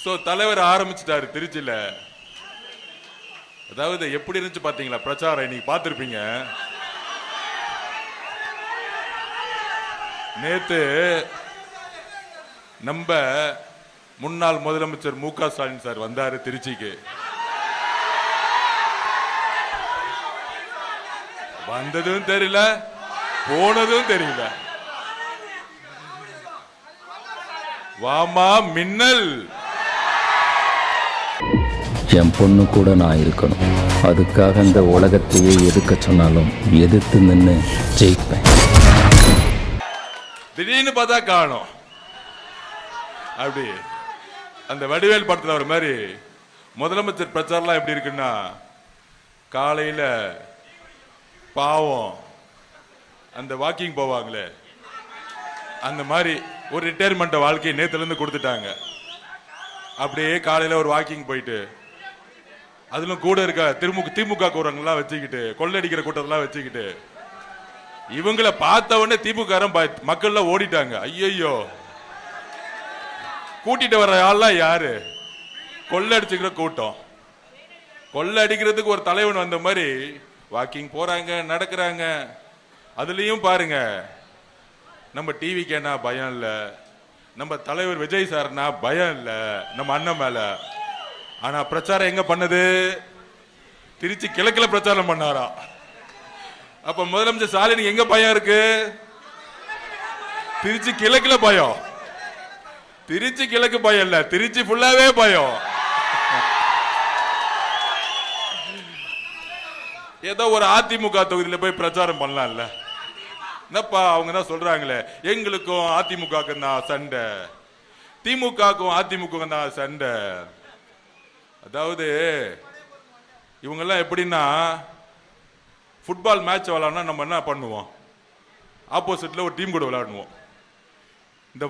So தலைவர் ஆரம்பிச்சிட்டாரு திருச்சியில. அதாவது எப்படி இருந்துச்சு பாத்தீங்களா பிரச்சாரம்? இன்னைக்கு பார்த்திருப்பீங்க. நேத்து நம்ம முன்னாள் முதலமைச்சர் மு க ஸ்டாலின் சார் வந்தாரு திருச்சிக்கு. வந்ததும் தெரியல, போனதும் தெரியல. வாமா மின்னல். என் பொண்ணு கூட நான் இருக்கணும். அதுக்காக இந்த உலகத்தையே எதுக்க சொன்னாலும் எதிர்த்து நின்று ஜெயிப்பேன். திடீர்னு பார்த்தா காணோம். அப்படி அந்த வடிவேல் படத்துல வர மாதிரி முதலமைச்சர் பிரச்சாரம்லாம் எப்படி இருக்குன்னா, காலையில பாவம் அந்த வாக்கிங் போவாங்களே அந்த மாதிரி ஒரு ரிட்டையர்மெண்ட் வாழ்க்கையை நேத்துல இருந்து கொடுத்துட்டாங்க. அப்படியே காலையில ஒரு வாக்கிங் போயிட்டு, அதிலும் கூட இருக்க திமுக கூறங்கள்லாம் வச்சுக்கிட்டு, கொள்ளடிக்கிற கூட்டத்தெல்லாம் வச்சுக்கிட்டு, இவங்களை பார்த்த உடனே திமுக மக்கள்ல ஓடிட்டாங்க. ஐயோ, கூட்டிட்டு வர ஆள்லாம் யாரு? கொள்ளடிச்சுக்கிற கூட்டம். கொள்ளை அடிக்கிறதுக்கு ஒரு தலைவன் வந்த மாதிரி வாக்கிங் போறாங்க, நடக்கிறாங்க. அதுலயும் பாருங்க, நம்ம டிவிக்கேனா பயம் இல்ல, நம்ம தலைவர் விஜய் சார்னா பயம் இல்ல, நம்ம அண்ணன் மேல. ஆனா பிரச்சாரம் எங்க பண்ணது? திருச்சி கிழக்குல பிரச்சாரம் பண்ணாரா? அப்ப முதலமைச்சர் ஸ்டாலினுக்கு எங்க பயம் இருக்கு? திருச்சி கிழக்குல பயம். திருச்சி கிழக்கு பயம் இல்ல, திருச்சி ஃபுல்லாவே பயம். ஏதோ ஒரு அதிமுக தொகுதியில போய் பிரச்சாரம் பண்ணலாம்ல. என்னப்பா அவங்க தான் சொல்றாங்களே, எங்களுக்கும் அதிமுகவுக்கும் தான் சண்டை, திமுகவுக்கும் அதிமுக தான் சண்டை. அதாவது இவங்க எல்லாம் எப்படின்னா, ஃபுட்பால் மேட்ச் விளையாடனா நம்ம என்ன பண்ணுவோம்? ஆப்போசிட்ல ஒரு டீம் கூட விளையாடுவோம். இந்த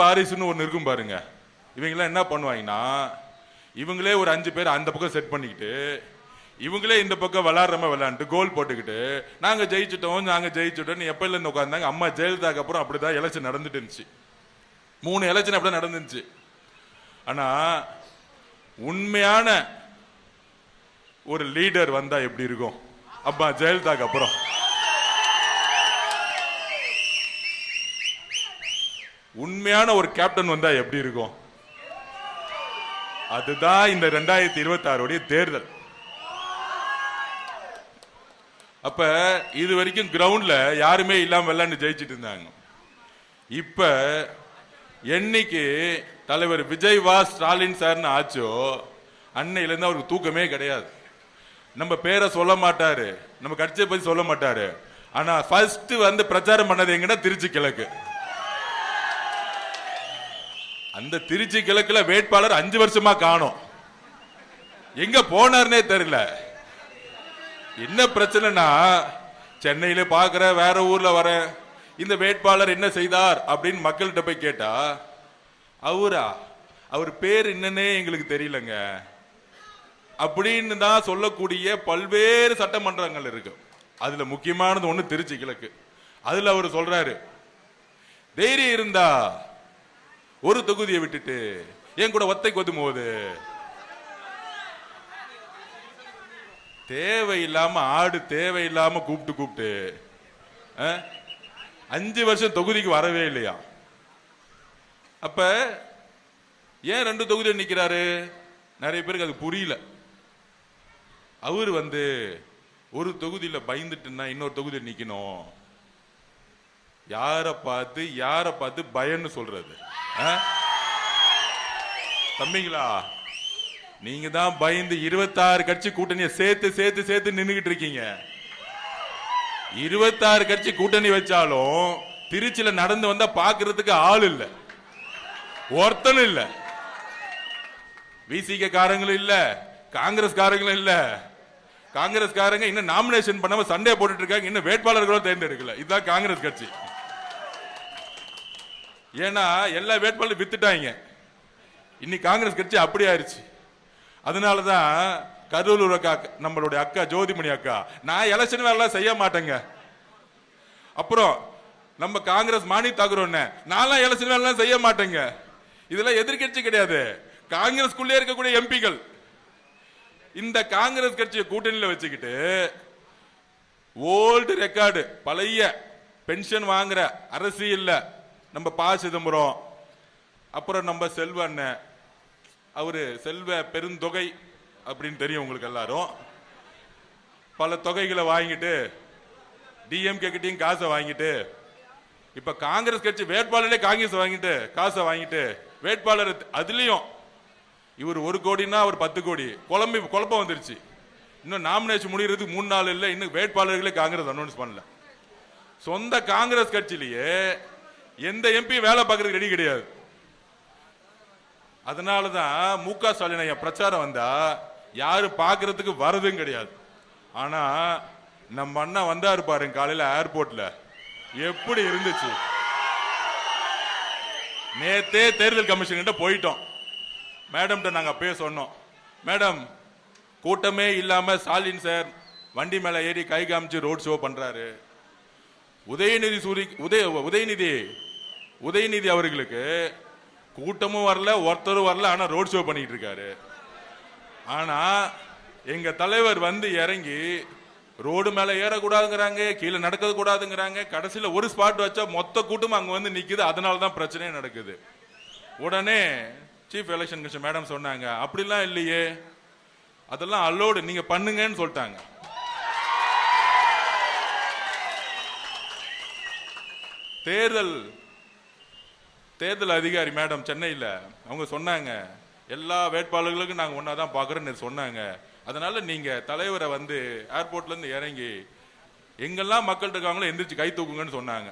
வாரிசுன்னு ஒன்று இருக்கும் பாருங்க. இவங்கெல்லாம் என்ன பண்ணுவாங்கன்னா, இவங்களே ஒரு 5 பேர் அந்த பக்கம் செட் பண்ணிக்கிட்டு, இவங்களே இந்த பக்கம் விளையாண்டு கோல் போட்டுக்கிட்டு, நாங்க ஜெயிச்சிட்டோம் எப்பல இருந்து உட்கார்ந்தாங்க. அம்மா ஜெயலலிதாக்கு அப்புறம் அப்படிதான் எலெக்ஷன் நடந்துட்டு இருந்துச்சு. 3 எலெக்ஷன் அப்படிதான் நடந்துச்சு. ஆனா உண்மையான ஒரு லீடர் வந்தா எப்படி இருக்கும்? அம்மா ஜெயலலிதாக்கு அப்புறம் உண்மையான ஒரு கேப்டன் வந்தா எப்படி இருக்கும்? அதுதான் இந்த 2026 தேர்தல். அப்ப இது வரைக்கும் கிரவுண்ட்ல யாருமே இல்லாம விளையாண்டு ஜெயிச்சிட்டு இருந்தாங்க. இப்ப என்னைக்கு தலைவர் விஜய் வா ஸ்டாலின் சார்னு ஆச்சோ, அன்னையில இருந்து அவருக்கு தூக்கமே கிடையாது. நம்ம பேரை சொல்ல மாட்டாரு, நம்ம கட்சியை பத்தி சொல்ல மாட்டாரு. ஆனா ஃபர்ஸ்ட் வந்து பிரச்சாரம் பண்ணது எங்கன்னா திருச்சி கிழக்கு. அந்த திருச்சி கிழக்குல வேட்பாளர் 5 வருஷமா காணோம். எங்க போனார்னே தெரியல. என்ன பிரச்சனைனா, சென்னையில பாக்குற, வேற ஊர்ல வர, இந்த வேட்பாளர் என்ன செய்தார் அப்படின்னு மக்கள்கிட்ட போய் கேட்டா, அவர் பேர் என்னன்னே எங்களுக்கு தெரியலங்க அப்படின்னு தான் சொல்லக்கூடிய பல்வேறு சட்டமன்றங்கள் இருக்கு. அதுல முக்கியமானது ஒண்ணு திருச்சி கிழக்கு. அதுல அவர் சொல்றாரு, தைரியம் இருந்தா ஒரு தொகுதியை விட்டுட்டு என் கூட ஒத்தை கொத்தும் போது தேவையில்லாம தேவையில்லாம கூப்பிட்டு 5 வருஷம் தொகுதிக்கு வரவே இல்லையா? அப்ப ஏன் 2 தொகுதியில் நிக்கிறாரு? நிறைய பேருக்கு அது புரியல. அவர் வந்து ஒரு தொகுதியில பயந்துட்டுன்னா இன்னொரு தொகுதியில் நிக்கணும். யார பார்த்து பயன்னு சொல்றது? தம்பிங்களா, நீங்க தான் பயந்து 26 கட்சி கூட்டணியை சேர்த்து நின்னுகிட்டு இருக்கீங்க. 26 கட்சி கூட்டணி வச்சாலும் திருச்சியில நடந்து வந்தா பாக்குறதுக்கு ஆள் இல்ல, ஒருத்தனும் இல்ல. விசிக காரங்களும் இல்ல, காங்கிரஸ் காரங்களும் இல்ல. காங்கிரஸ்காரங்க இன்னும் நாமினேஷன் பண்ணாம சண்டே போட்டுட்டு இருக்காங்க, இன்னும் வேட்பாளர்களும் தேர்ந்தெடுக்கல. இதுதான் காங்கிரஸ் கட்சி. ஏன்னா எல்லா வேட்பாளரும் வித்துட்டாங்க. இன்னைக்கு காங்கிரஸ் கட்சி அப்படி ஆயிருச்சு. அதனாலதான் கரூர் அக்கா, நம்மளுடைய அக்கா ஜோதிமணி அக்கா, நான் எலெக்ஷன் வேலை செய்ய மாட்டேங்க. அப்புறம் நம்ம காங்கிரஸ் மாணி தாக்குறோம், நான்லாம் எலெக்ஷன் வேலை செய்ய மாட்டேங்க. இதெல்லாம் எதிர்கட்சி கிடையாது, காங்கிரஸ்குள்ளே இருக்கக்கூடிய எம்பிகள் இந்த காங்கிரஸ் கட்சியை கூட்டணியில வச்சுக்கிட்டு ஓல்டு ரெக்கார்டு பழைய பென்ஷன் வாங்குற அரசியல்ல நம்ம ப. சிதம்பரம், அப்புறம் நம்ம செல்வ அண்ணன், அவரு செல்வ பெருந்தொகை அப்படின்னு தெரியும் உங்களுக்கு எல்லாரும். பல தொகைகளை வாங்கிட்டு டிஎம்கே கிட்டையும் காசை வாங்கிட்டு இப்ப காங்கிரஸ் கட்சி வேட்பாளரே காங்கிரஸ் வாங்கிட்டு காசை வாங்கிட்டு வேட்பாளர் அதுலயும் இவர் 1 கோடினா அவர் 10 கோடி குழப்பம் வந்துருச்சு. இன்னும் நாமினேஷன் முடிகிறதுக்கு 3 நாள் இல்லை, இன்னும் வேட்பாளர்களே காங்கிரஸ் அனௌன்ஸ் பண்ணல. சொந்த காங்கிரஸ் கட்சியிலேயே எந்த எம்பி வேலை பார்க்கறதுக்கு ரெடி கிடையாது. அதனாலதான் மு.க. ஸ்டாலின் பிரச்சாரம் வந்தா யாரு பாக்குறதுக்கு வரதும் கிடையாது. ஆனா நம்ம அண்ணா வந்தாரு பாருங்க காலையில ஏர்போர்ட்ல, எப்படி இருந்துச்சு. நேத்தே தேர்தல் கமிஷன் கிட்ட போயிட்டோம். மேடம் நாங்க அப்பயே சொன்னோம், மேடம் கூட்டமே இல்லாம ஸ்டாலின் சார் வண்டி மேல ஏறி கை காமிச்சு ரோட் ஷோ பண்றாரு. உதயநிதி அவர்களுக்கு கூட்டமும் வரல, ஒருத்தரும் வரல, ஆனா ரோட் ஷோ பண்ணிட்டு இருக்காரு. ஆனா எங்க தலைவர் வந்து இறங்கி ரோடு மேல ஏறக்கூடாதுங்கிறாங்க, கீழே நடக்க கூடாதுங்கிறாங்க. கடைசியில ஒரு ஸ்பாட் வச்சா மொத்த கூட்டமும் அங்க வந்து நிக்குது. அதனாலதான் பிரச்சனையே நடக்குது. உடனே சீஃப் எலெக்ஷன் கமிஷன் மேடம் சொன்னாங்க, அப்படிலாம் இல்லையே, அதெல்லாம் அலோடு, நீங்க பண்ணுங்கன்னு சொல்லிட்டாங்க. தேர்தல் அதிகாரி மேடம் சென்னையில் அவங்க சொன்னாங்க, எல்லா வேட்பாளர்களுக்கும் நாங்கள் ஒன்னாதான் பார்க்குறோன்னு சொன்னாங்க. அதனால நீங்க தலைவரை வந்து ஏர்போர்ட்ல இருந்து இறங்கி எங்கெல்லாம் மக்கள் இருக்காங்களோ எந்திரிச்சு கை தூக்குங்கன்னு சொன்னாங்க.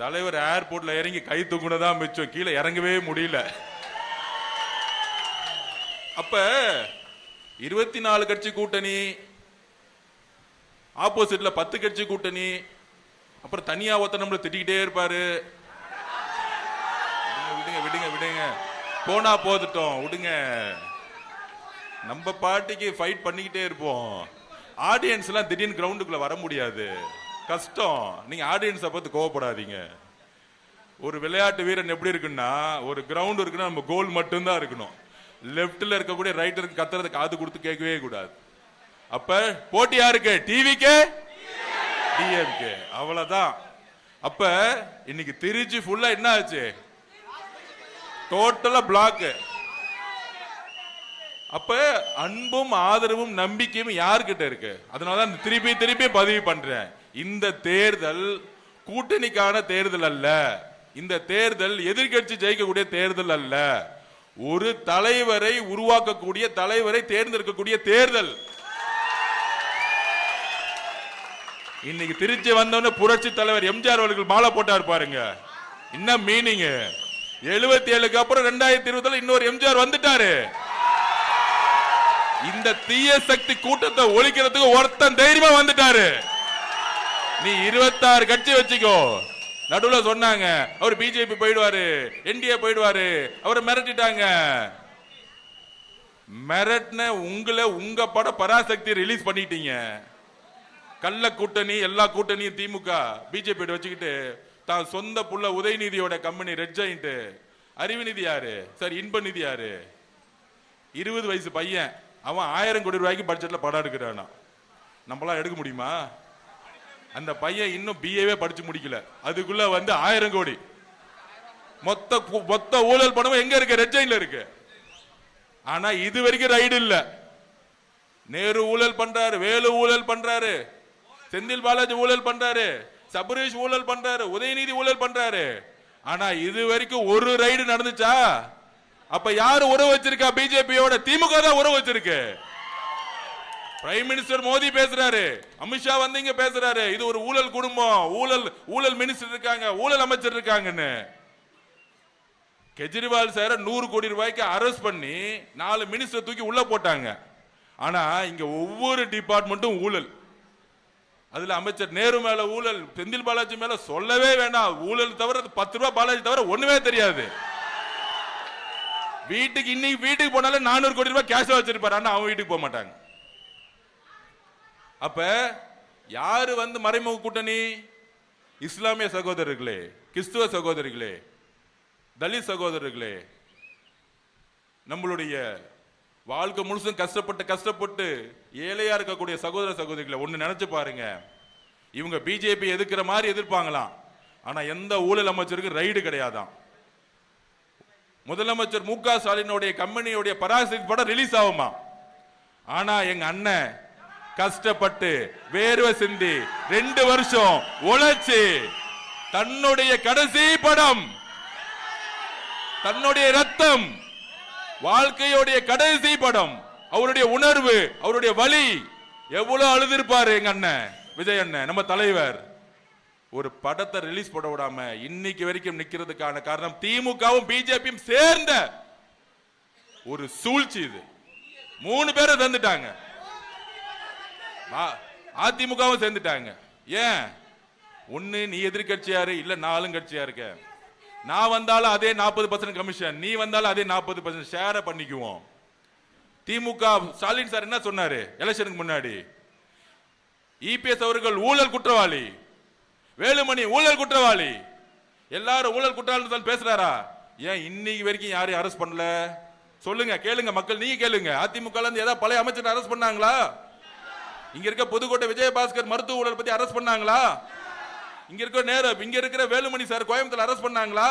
தலைவர் ஏர்போர்ட்ல இறங்கி கை தூக்குனதான் மிச்சம், கீழே இறங்கவே முடியல. அப்ப 24 கட்சி கூட்டணி, ஆப்போசிட்ல 10 கட்சி கூட்டணி, அப்புறம் தனியா ஒருத்தர் நம்மள திட்டிக்கிட்டே இருப்பாரு. விடுங்க விடுங்க விடுங்க, போனா போதுட்டோம் விடுங்க, நம்ம பார்ட்டிக்கு ஃபைட் பண்ணிக்கிட்டே இருப்போம். ஆடியன்ஸ் எல்லாம் திடீர்னு கிரவுண்டுக்குள்ள வர முடியாது, கஷ்டம். நீங்க ஆடியன்ஸை பார்த்து கோவப்படாதீங்க. ஒரு விளையாட்டு வீரன் எப்படி இருக்குன்னா, ஒரு கிரவுண்ட் இருக்குன்னா நம்ம கோல் மட்டும்தான் இருக்கணும். லெப்ட்ல இருக்கக்கூடிய ரைட்டருக்கு கத்துறது காது கொடுத்து கேட்கவே கூடாது. அப்ப போட்டி யாருக்கு? டிவிக்கே டிஎம்கே, அவ்வளவுதான். அப்ப இன்னைக்கு திருச்சி ஃபுல்லா என்ன ஆச்சு? டோட்டலா பிளாக். அப்ப அன்பும் ஆதரவும் நம்பிக்கையும் யார்கிட்ட இருக்கு? அதனாலதான் திருப்பி திருப்பி பதிவு பண்றேன், இந்த தேர்தல் கூட்டணிக்கான தேர்தல் அல்ல, இந்த தேர்தல் எதிர்கட்சி ஜெயிக்கக்கூடிய தேர்தல் அல்ல, ஒரு தலைவரை உருவாக்கக்கூடிய, தலைவரை தேர்ந்தெடுக்கக்கூடிய தேர்தல். இன்னைக்கு திருச்சி வந்தோன்னு புரட்சி தலைவர் எம்ஜிஆர் அவர்கள் மாலை போட்டார் பாருங்க, என்ன மீனிங்? 77க்கு அப்புறம் 2020 இன்னொரு எம்ஜிஆர் வந்துட்டாரு. இந்த தீய சக்தி கூட்டத்தை ஒழிக்கிறதுக்கு ஒருத்தன் தைரியமா வந்துட்டாரு. நீ 26 கட்சி வச்சுக்கோ. நடுவுல சொன்னாங்க அவர் பிஜேபி போயிடுவாரு, என்டிஏ போயிடுவாரு, அவரை மிரட்டிட்டாங்க. மிரட்டின உங்களை, உங்க பட பராசக்தி ரிலீஸ் பண்ணிட்டீங்க. கள்ள கூட்டணி, எல்லா கூட்டணியும் திமுக பிஜேபி வச்சுக்கிட்டு தான் சொந்த புள்ள உதயநிதியோட கம்பெனி ரெட் ஜெயிண்ட், அறிவுநிதி யாரு சார், இன்ப நிதி யாரு, 20 வயசு பையன், அவன் 1000 கோடி ரூபாய்க்கு பட்ஜெட்ல படம் எடுக்கிறானா. நம்மளாம் எடுக்க முடியுமா? அந்த பையன் இன்னும் பிஏவே படிச்சு முடிக்கல, அதுக்குள்ள வந்து 1000 கோடி. மொத்த ஊழல் பணமும் எங்க இருக்கு? ரெட் ஜெயின்ல இருக்கு. ஆனா இது வரைக்கும் ரைடு இல்ல. நேரு ஊழல் பண்றாரு, வேலு ஊழல் பண்றாரு, செந்தில் பாலாஜி ஊழல் பண்றாரு, சபரீஷ் ஊழல் பண்றாரு, உதயநிதி ஊழல் பண்றாரு. ஆனா இது வரைக்கும் ஒரு ரைடு நடந்துச்சா? அப்ப யாரு உறவு வச்சிருக்கா? பிஜேபியோட திமுக தான் உறவு வச்சிருக்கு. பிரைம் மினிஸ்டர் மோடி பேசுறாரு, அமித்ஷா வந்து இங்க பேசுறாரு, இது ஒரு ஊழல் குடும்பம், ஊழல் மினிஸ்டர் இருக்காங்க, ஊழல் அமைச்சர் இருக்காங்கன்னு. கெஜ்ரிவால் சார 100 கோடி ரூபாய்க்கு அரெஸ்ட் பண்ணி 4 மினிஸ்டர் தூக்கி உள்ள போட்டாங்க. ஆனா இங்க ஒவ்வொரு டிபார்ட்மெண்ட்டும் ஊழல். அதுல அமைச்சர் நேரு மேல ஊழல், செந்தில் பாலாஜி மேல சொல்லவே வேண்டாம் ஊழல். தவிர 10 ரூபாய் பாலாஜி தவிர ஒண்ணுமே தெரியாது. வீட்டுக்கு இன்னைக்கு வீட்டுக்கு போனாலே 400 கோடி ரூபாய் கேஷ் வச்சிருப்பாரு, ஆனா அவன் வீட்டுக்கு போக மாட்டாங்க. அப்ப யாரு வந்து மறைமுக கூட்டணி? இஸ்லாமிய சகோதரர்களே, கிறிஸ்துவ சகோதரிகளே, தலித் சகோதரர்களே, நம்மளுடைய வாழ்க்கை முழுசும் கஷ்டப்பட்டு ஏழையா இருக்கக்கூடிய சகோதர சகோதரிகளை ஒண்ணு நினைச்சு பாருங்க. இவங்க பிஜேபி எதிர்க்கிற மாதிரி எதிர்ப்பாங்களாம், ஆனா எந்த ஊழல் அமைச்சருக்கு ரைடு கிடையாதான். முதலமைச்சர் மு க ஸ்டாலினுடைய கம்பெனியுடைய பராசரிப்பு படம் ரிலீஸ் ஆகுமா, ஆனா எங்க அண்ணன் கஷ்டப்பட்டு வேர்வை சிந்தி 2 வருஷம் உழைச்சு தன்னுடைய கடைசி படம், தன்னுடைய ரத்தம், வாழ்க்கையோடைய கடைசி படம், அவருடைய உணர்வு, அவருடைய வலி, எவ்வளவு அழுதிருப்பாரு எங்க அண்ணன் விஜய் அண்ணன் நம்ம தலைவர். ஒரு படத்தை ரிலீஸ் பண்ண விடாம இன்னைக்கு வரைக்கும் நிக்கிறதுக்கான காரணம் திமுகவும் பிஜேபியும் சேர்ந்த ஒரு சூழ்ச்சி. இது 3 பேரை தந்துட்டாங்க, அதிமுகவும் சேர்ந்துட்டாங்க. ஏன்? ஒண்ணு நீ எதிர்கட்சியாரு, இல்ல நான் ஆளுங்கட்சியா இருக்க. நான் வந்தாலும் அதே 40% கமிஷன், நீ வந்தாலும் அதே 40% ஷேர பண்ணிக்குவோம். திமுக ஸ்டாலின் சார் என்ன சொன்னாரு எலெக்ஷனுக்கு முன்னாடி? இபிஎஸ் அவர்கள் ஊழல் குற்றவாளி, வேலுமணி ஊழல் குற்றவாளி, எல்லாரும் ஊழல் குற்றவாளி பேசுறாரா? ஏன் இன்னைக்கு வரைக்கும் யாரையும் அரெஸ்ட் பண்ணல? சொல்லுங்க, கேளுங்க மக்கள், நீங்க கேளுங்க. அதிமுக ஏதாவது பழைய அமைச்சர் அரெஸ்ட் பண்ணாங்களா? இங்க இருக்க புதுக்கோட்டை விஜயபாஸ்கர் மருத்துவ ஊழல் பத்தி அரெஸ்ட் பண்ணாங்களா? இங்க இருக்கிற வேலுமணி சார் கோயம்புத்தூர்ல அரெஸ்ட் பண்ணாங்களா?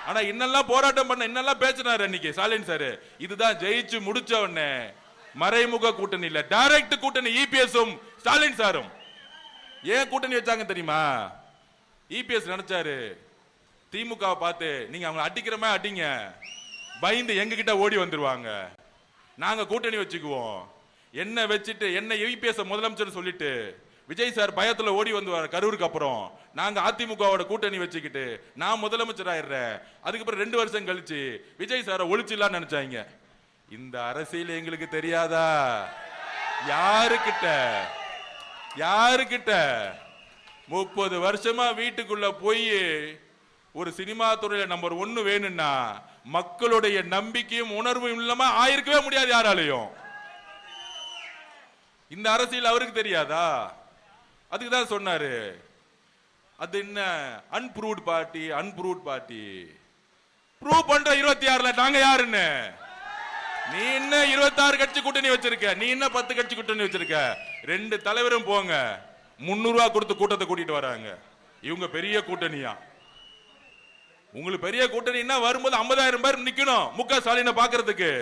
ஆனா இன்னெல்லாம் போராட்டம் பண்ண, இன்னெல்லாம் பேசினாரு அன்னைக்கு ஸ்டாலின் சார். இதுதான் ஜெயிச்சு முடிச்ச உடனே மறைமுக கூட்டணி இல்ல, டைரக்ட் கூட்டணி இபிஎஸும் ஸ்டாலின் சாரும். ஏன் கூட்டணி வச்சாங்க தெரியுமா? இபிஎஸ் நினைச்சாரு திமுக பார்த்து நீங்க அவங்க அடிக்கிறமே அடிங்க, பயந்து எங்க கிட்ட ஓடி வந்துருவாங்க, நாங்க கூட்டணி வச்சுக்குவோம். என்ன வச்சுட்டு என்ன இபிஎஸ் முதலமைச்சர் சொல்லிட்டு விஜய் சார் பயத்துல ஓடி வந்துவார் கரூருக்கு. அப்புறம் நாங்க அதிமுகவோட கூட்டணி வச்சுக்கிட்டு நான் முதலமைச்சர் ஆயிடுறேன். அதுக்கப்புறம் 2 வருஷம் கழிச்சு விஜய் சாரை ஒழிச்சிடலாம்னு நினைச்சாங்க. இந்த அரசியல் எங்களுக்கு தெரியாதா? யாருக்கிட்ட 30 வருஷமா வீட்டுக்குள்ள போய் ஒரு சினிமா துறையில நம்பர் 1 வேணும்னா மக்களுடைய நம்பிக்கையும் உணர்வும் இல்லாம ஆயிருக்கவே முடியாது யாராலையும். இந்த அரசியல் அவருக்கு தெரியாதா? அதுக்கு தான் சொன்னாரு, அது என்ன அன்ப்ரூவ்ட் பார்ட்டி ப்ரூவ் பண்ற 26ல நாங்க யாருன்னு. நீ என்ன 26 கட்சி கூட்டணி வச்சிருக்க, நீ என்ன 10 கட்சி கூட்டணி வச்சிருக்க? 2 தலைவரும் போங்க, 300 ரூபாய் கொடுத்து கூட்டத்தை கூட்டிட்டு வராங்க. இவங்க பெரிய கூட்டணியா? உங்களுக்கு பெரிய கூட்டணின்னா வரும்போது 50,000 பேர் நிக்கணும் மு க ஸ்டாலினை பாக்குறதுக்கு.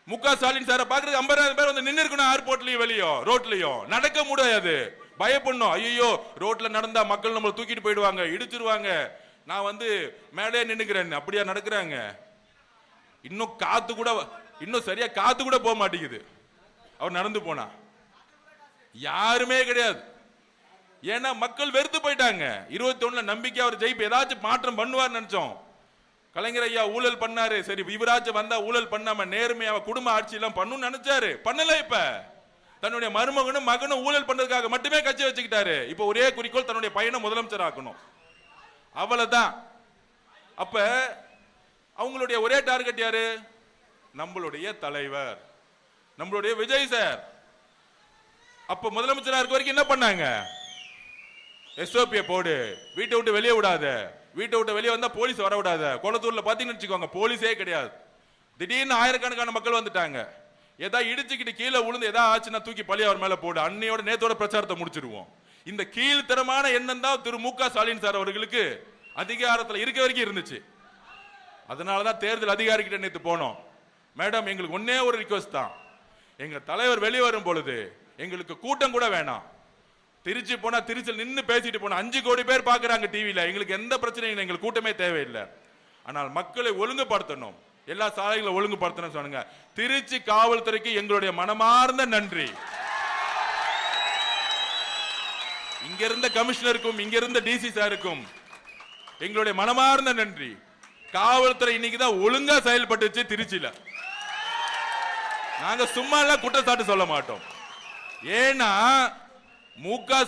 மு க ஸ்டாலின் சாரை பாக்குறதுக்கு 50,000 பேர் வந்து நின்று இருக்கணும். ஏர்போர்ட்லயும் வெளியும் ரோட்லயும் நடக்க முடியாது, பயப்படணும். ஐயோ ரோட்ல நடந்தா மக்கள் நம்மளை தூக்கிட்டு போயிடுவாங்க, இடிச்சிருவாங்க, நான் வந்து மேலே நின்னுக்கிறேன். அப்படியா நடக்கிறாங்க? இன்னும் சரியா காத்து கூட போக மாட்டேங்குது அவர் நடந்து போனா. யாருமே கிடையாது. ஏன்னா மக்கள் வெறுத்து போயிட்டாங்க. 21 நம்பிக்கை அவர் ஜெயிப்பு ஏதாச்சும் மாற்றம் பண்ணுவார் நினைச்சோம். கலைஞர் ஐயா ஊழல் பண்ணாரு, சரி இவராச்சும் வந்தா ஊழல் பண்ணாம நேர்மையா குடும்ப ஆட்சி எல்லாம் பண்ணணும்னு நினைச்சாரு, பண்ணல. இப்ப தன்னுடைய மருமகனும் மகனும் ஊழல் பண்றதுக்காக மட்டுமே கட்சி வச்சுக்கிட்டாரு. இப்ப ஒரே குறிக்கோள் தன்னுடைய பையனை முதலமைச்சர் ஆக்கணும், அவ்வளவுதான். அப்ப அவங்களுடைய ஒரே டார்கெட் யாரு? நம்மளுடைய தலைவர், நம்மளுடைய விஜய் சார். அப்ப முதலமைச்சரா இருக்க வரைக்கும் என்ன பண்ணாங்க? எஸ்ஓபியை போடு, வீட்டை விட்டு வெளியே விடாத, வீட்டை விட்டு வெளியே வந்தா போலீஸ் வர விடாத. கொளத்தூர்ல பாத்தீங்கன்னு வச்சுக்கோங்க, போலீஸே கிடையாது. திடீர்னு ஆயிரக்கணக்கான மக்கள் வந்துட்டாங்க. ஏதாவது இடிச்சுக்கிட்டு கீழே விழுந்து ஏதாவது ஆச்சுன்னா தூக்கி பழி அவர் மேல போடு, அன்னையோட நேத்தோட பிரச்சாரத்தை முடிச்சிருவோம். இந்த கீழ்த்தரமான எண்ணம் தான் திரு மு க ஸ்டாலின் சார் அவர்களுக்கு அதிகாரத்தில் இருக்க வரைக்கும் இருந்துச்சு. அதனாலதான் தேர்தல் அதிகாரிகிட்ட நேற்று போனோம். மேடம், எங்களுக்கு ஒன்னே ஒரு ரிக்வெஸ்ட் தான், எங்க தலைவர் வெளியே வரும் பொழுது எங்களுக்கு கூட்டம் கூட வேணாம். திருச்சி போனா திருச்சியில் நின்று பேசிட்டு போனா 5 கோடி பேர் பாக்குறாங்க டிவியில, எங்களுக்கு எந்த பிரச்சனையும் இல்லை, எங்களுக்கு கூட்டமே தேவையில்லை. ஆனால் மக்களை ஒழுங்குபடுத்தணும், எல்லா சாலைகளை ஒழுங்குபடுத்தணும் சொன்னாங்க. திருச்சி காவல்துறைக்கு எங்களுடைய மனமார்ந்த நன்றி. இங்க இருந்த கமிஷனருக்கும் இங்க இருந்த டிசி சாருக்கும் எங்களுடைய மனமார்ந்த நன்றி. காவல்துறை இன்னைக்குதான் ஒழுங்கா செயல்பட்டுச்சு திருச்சியில. நாங்க சும்மா எல்லாம் குற்றச்சாட்டு சொல்ல மாட்டோம். ஏன்னா மு க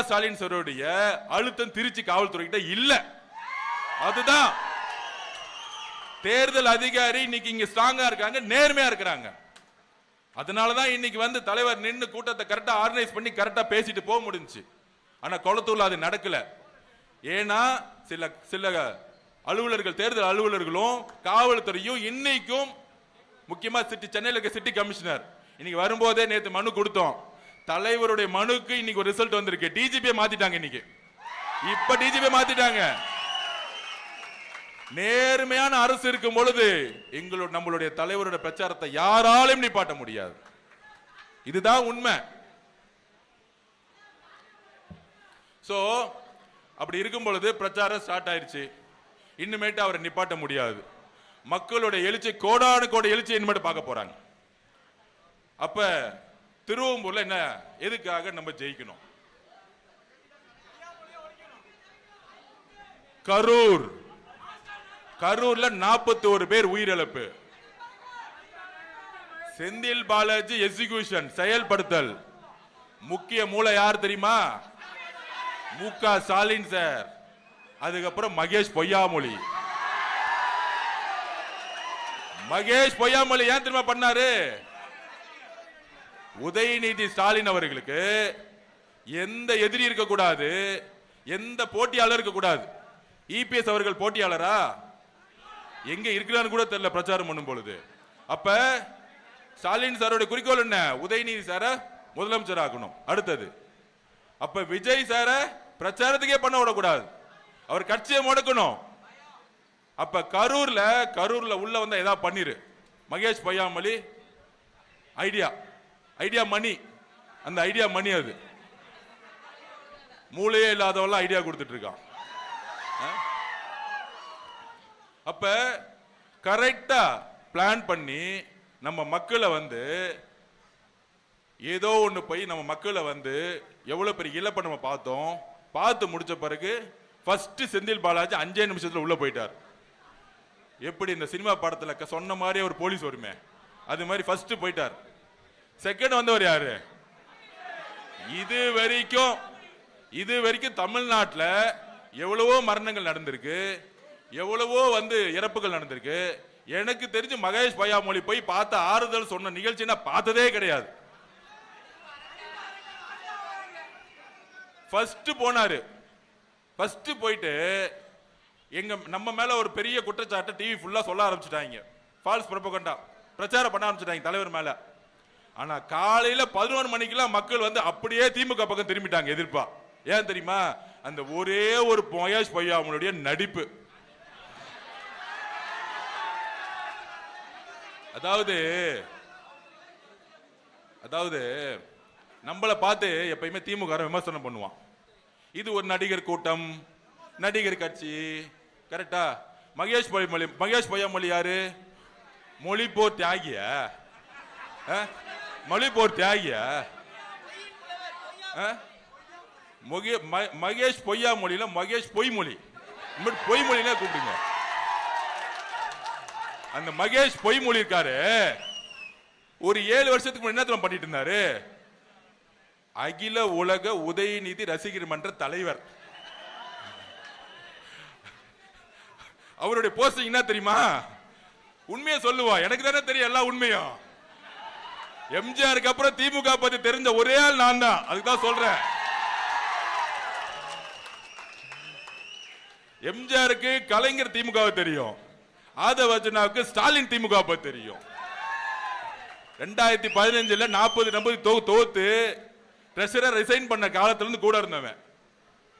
ஸ்டாலின் சாருடைய அழுத்தம் திருச்சி காவல்துறை கிட்ட இல்ல. அதுதான் தேர்தல் அதிகாரி இன்னைக்கு இங்க ஸ்ட்ராங்கா இருக்காங்க, நேர்மையா இருக்கிறாங்க. அதனாலதான் இன்னைக்கு வந்து தலைவர் நின்று கூட்டத்தை கரெக்டா ஆர்கனைஸ் பண்ணி கரெக்டா பேசிட்டு போக முடிஞ்சு. ஆனா கொளத்தூர்ல அது நடக்கல. ஏன்னா சில அலுவலர்கள், தேர்தல் அலுவலர்களும் காவல்துறையும் இன்னைக்கும், முக்கியமா சென்னையில் இருக்க சிட்டி கமிஷனர் இன்னைக்கு வரும்போதே நேற்று மனு கொடுத்தோம். தலைவருடைய மனுக்கு இன்னைக்கு ஒரு ரிசல்ட் வந்திருக்கு. டிஜிபியை மாத்திட்டாங்க. இன்னைக்கு இப்ப டிஜிபியை மாத்திட்டாங்க. நேர்மையான அரசு இருக்கும் பொழுது நம்மளுடைய தலைவருடைய பிரச்சாரத்தை யாராலும் நிப்பாட்ட முடியாது. இதுதான் உண்மை. சோ அப்படி இருக்கும் பொழுது பிரச்சாரம் ஸ்டார்ட் ஆயிருச்சு. இன்னுமேட்டு அவரை நிப்பாட்ட முடியாது. மக்களுடைய எழுச்சி, கோடானு கோடி எழுச்சி இனிமேட்டு பார்க்க போறாங்க. அப்ப திருவம்பூர்ல என்ன, எதுக்காக நம்ம ஜெயிக்கணும்? கரூர்ல 41 பேர் உயிரிழப்பு. செந்தில் பாலாஜி எக்ஸிகியூஷன், செயல்படுத்தல். முக்கிய மூளை யார் தெரியுமா? முக ஸ்டாலின் சார். அதுக்கப்புறம் மகேஷ் பொய்யாமொழி. மகேஷ் பொய்யாமொழி ஏன் தெரியுமா பண்ணாரு? உதயநிதி ஸ்டாலின் அவர்களுக்கு எந்த எதிரி இருக்கக்கூடாது, எந்த போட்டியாளர் இருக்கக்கூடாது. இபிஎஸ் அவர்கள் போட்டியாளரா? எங்க இருக்கிறான்னு கூட தெரியல பிரச்சாரம் பண்ணும் பொழுது. அப்ப ஸ்டாலின் சாரோட குறிக்கோள் என்ன? உதயநிதி சார முதலமைச்சர் ஆக்கணும். அடுத்தது அப்ப விஜய் சார பிரச்சாரத்துக்கே பண்ண விடக்கூடாது, அவர் கட்சியை முடக்கணும். அப்ப கரூர்ல உள்ள வந்தா ஏதாவது பண்ணிரு. மகேஷ் பொய்யாமொழி ஐடியா மணி, அந்த ஐடியா மணி, அது மூளையே இல்லாதவெல்லாம் ஐடியா கொடுத்துட்டு இருக்கான். அப்ப கரெக்டா பிளான் பண்ணி நம்ம மக்களை ஏதோ ஒண்ணு போய் நம்ம மக்களை எவ்வளவு பெரிய இழப்பை நம்ம பார்த்தோம். பார்த்து முடிச்ச பிறகு ஃபர்ஸ்ட் செந்தில் பாலாஜி 5 நிமிஷத்துல உள்ள போயிட்டார். எப்படி இந்த சினிமா படத்துல சொன்ன மாதிரி ஒரு போலீஸ் வருமே, அது மாதிரி ஃபர்ஸ்ட் போயிட்டார். செகண்ட் வந்தவர் யாரு? இது வரைக்கும் தமிழ்நாட்டில் எவ்வளவோ மரணங்கள் நடந்திருக்கு, எவ்வளவோ இறப்புகள் நடந்திருக்கு. எனக்கு தெரிஞ்சு மகேஷ் பொய்யாமொழி போய் பார்த்த ஆறுதல் சொன்ன நிகழ்ச்சி நான் பார்த்ததே கிடையாது. ஃபர்ஸ்ட் போனாரு. ஃபர்ஸ்ட் போயிட்டு நம்ம மேல ஒரு பெரிய குற்றச்சாட்டு டிவி ஃபுல்லா சொல்ல ஆரம்பிச்சுட்டாங்க. ஃபால்ஸ் ப்ரொபகண்டா பிரச்சாரம் பண்ண ஆரம்பிச்சுட்டாங்க தலைவர் மேல. ஆனா காலையில 11 மணிக்கெல்லாம் மக்கள் அப்படியே திமுக பக்கம் திரும்பிட்டாங்க எதிர்ப்பா. ஏன் தெரியுமா? அந்த ஒரே ஒரு மகேஷ் பொய்யாமொழியுடைய நடிப்பு. அதாவது நம்மளை பார்த்து எப்பயுமே திமுக விமர்சனம் பண்ணுவான். இது ஒரு நடிகர் கூட்டம், நடிகர் கட்சி, கரெக்டா? மகேஷ் பொய்யாமொழி யாரு? மொழிப்போர் தியாகிய, மொழிப்போர் தியாகிய. மகேஷ் பொய்யாமொழியில மகேஷ் பொய்மொழி, பொய்மொழினா கூப்பிடுங்க. அந்த மகேஷ் பொய்மொழி இருக்காரு, ஒரு 7 வருஷத்துக்கு முன்னாடி என்ன பண்ணிட்டு இருந்தாரு? அகில உலக உதயநிதி ரசிகர் மன்ற தலைவர். அவருடைய போஸ்டிங் என்ன தெரியுமா? உண்மையை சொல்லுவா, எனக்கு தானே தெரியும் எல்லா உண்மையும். எம்ஜிஆருக்கு அப்புறம் திமுக பத்தி தெரிஞ்ச ஒரே ஆள் நான் தான், அதுக்குதான் சொல்றேன். எம்ஜிஆருக்கு கலைஞர் திமுக தெரியும், ஆதவர்ஜனாவுக்கு ஸ்டாலின் திமுக பத்தி தெரியும். 2015 40 தோத்து ட்ரெஷரர் ரிசைன் பண்ண காலத்துல இருந்து கூட இருந்தவன்.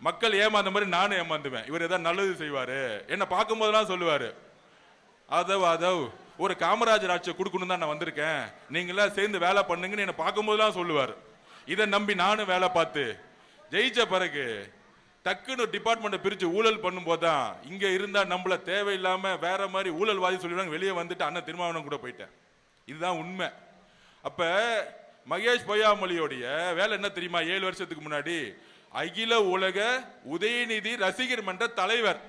மக்கள் ஏமாந்த மாதிரி நானும் ஏமாந்துவேன். இவர் ஏதாவது நல்லது செய்வாரு, என்ன பார்க்கும் போதெல்லாம் சொல்லுவாரு, அதவ் ஒரு காமராஜர் ஆட்சியை கொடுக்கணும் தான் நான் வந்திருக்கேன், நீங்களாம் சேர்ந்து வேலை பண்ணுங்கன்னு என்ன பார்க்கும் போதெல்லாம் சொல்லுவார். இதை நம்பி நானும் வேலை பார்த்து ஜெயிச்ச பிறகு டக்குன்னு டிபார்ட்மெண்ட்டை பிரிச்சு ஊழல் பண்ணும் போதுதான் இங்க இருந்தா நம்மள தேவையில்லாம வேற மாதிரி ஊழல்வாதி சொல்லிடுவாங்க, வெளியே வந்துட்டு அண்ணன் திருமாவளவன் கூட போயிட்டேன். இதுதான் உண்மை. அப்ப மகேஷ் பொய்யாமொழியோடைய வேலை என்ன தெரியுமா? 7 வருஷத்துக்கு முன்னாடி அகில உலக உதயநிதி ரசிகர் மன்ற தலைவர்.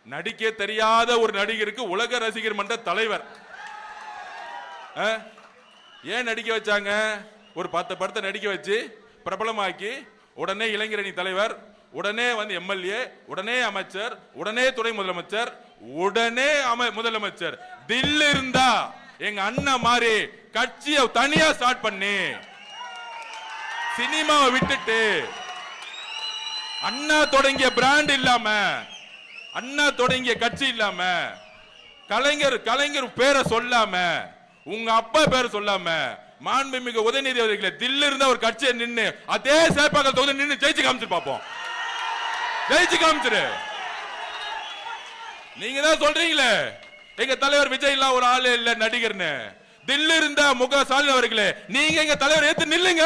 நடிக்க தெரியாத ஒரு நடிகருக்கு உலக ரசிகர் மன்ற தலைவர். ஏன் நடிக்க வச்சாங்க? ஒரு 10 படத்தை நடிக்க வச்சு பிரபலமாக்கி உடனே இளைஞரணி தலைவர், உடனே எம்எல்ஏ, உடனே அமைச்சர், உடனே துணை முதலமைச்சர், உடனே முதலமைச்சர். தில் இருந்தா எங்க அண்ணன் மாதிரி கட்சியை தனியா ஸ்டார்ட் பண்ணி சினிமாவை விட்டுட்டு அண்ணா தொடங்கிய பிராண்ட் இல்லாம அண்ணா தொடங்கிய கட்சி இல்லாம, கலைஞர் பேரை சொல்லாம, உங்க அப்பா பேரை சொல்லாம, மாண்புமிகு உதயநிதி அவர்களை தில்ல இருந்த ஒரு கட்சியை நின்று அதே சேப்பாக்கல் தொகுதி நின்று ஜெயிச்சு காமிச்சு பார்ப்போம். ஜெயிச்சு காமிச்சிரு. நீங்க தான் சொல்றீங்களே எங்க தலைவர் விஜய் இல்ல ஒரு ஆளு இல்ல நடிகர்னு. தில்லு இருந்த முக ஸ்டாலின் அவர்களே, நீங்க எங்க தலைவர் ஏத்து நில்லுங்க,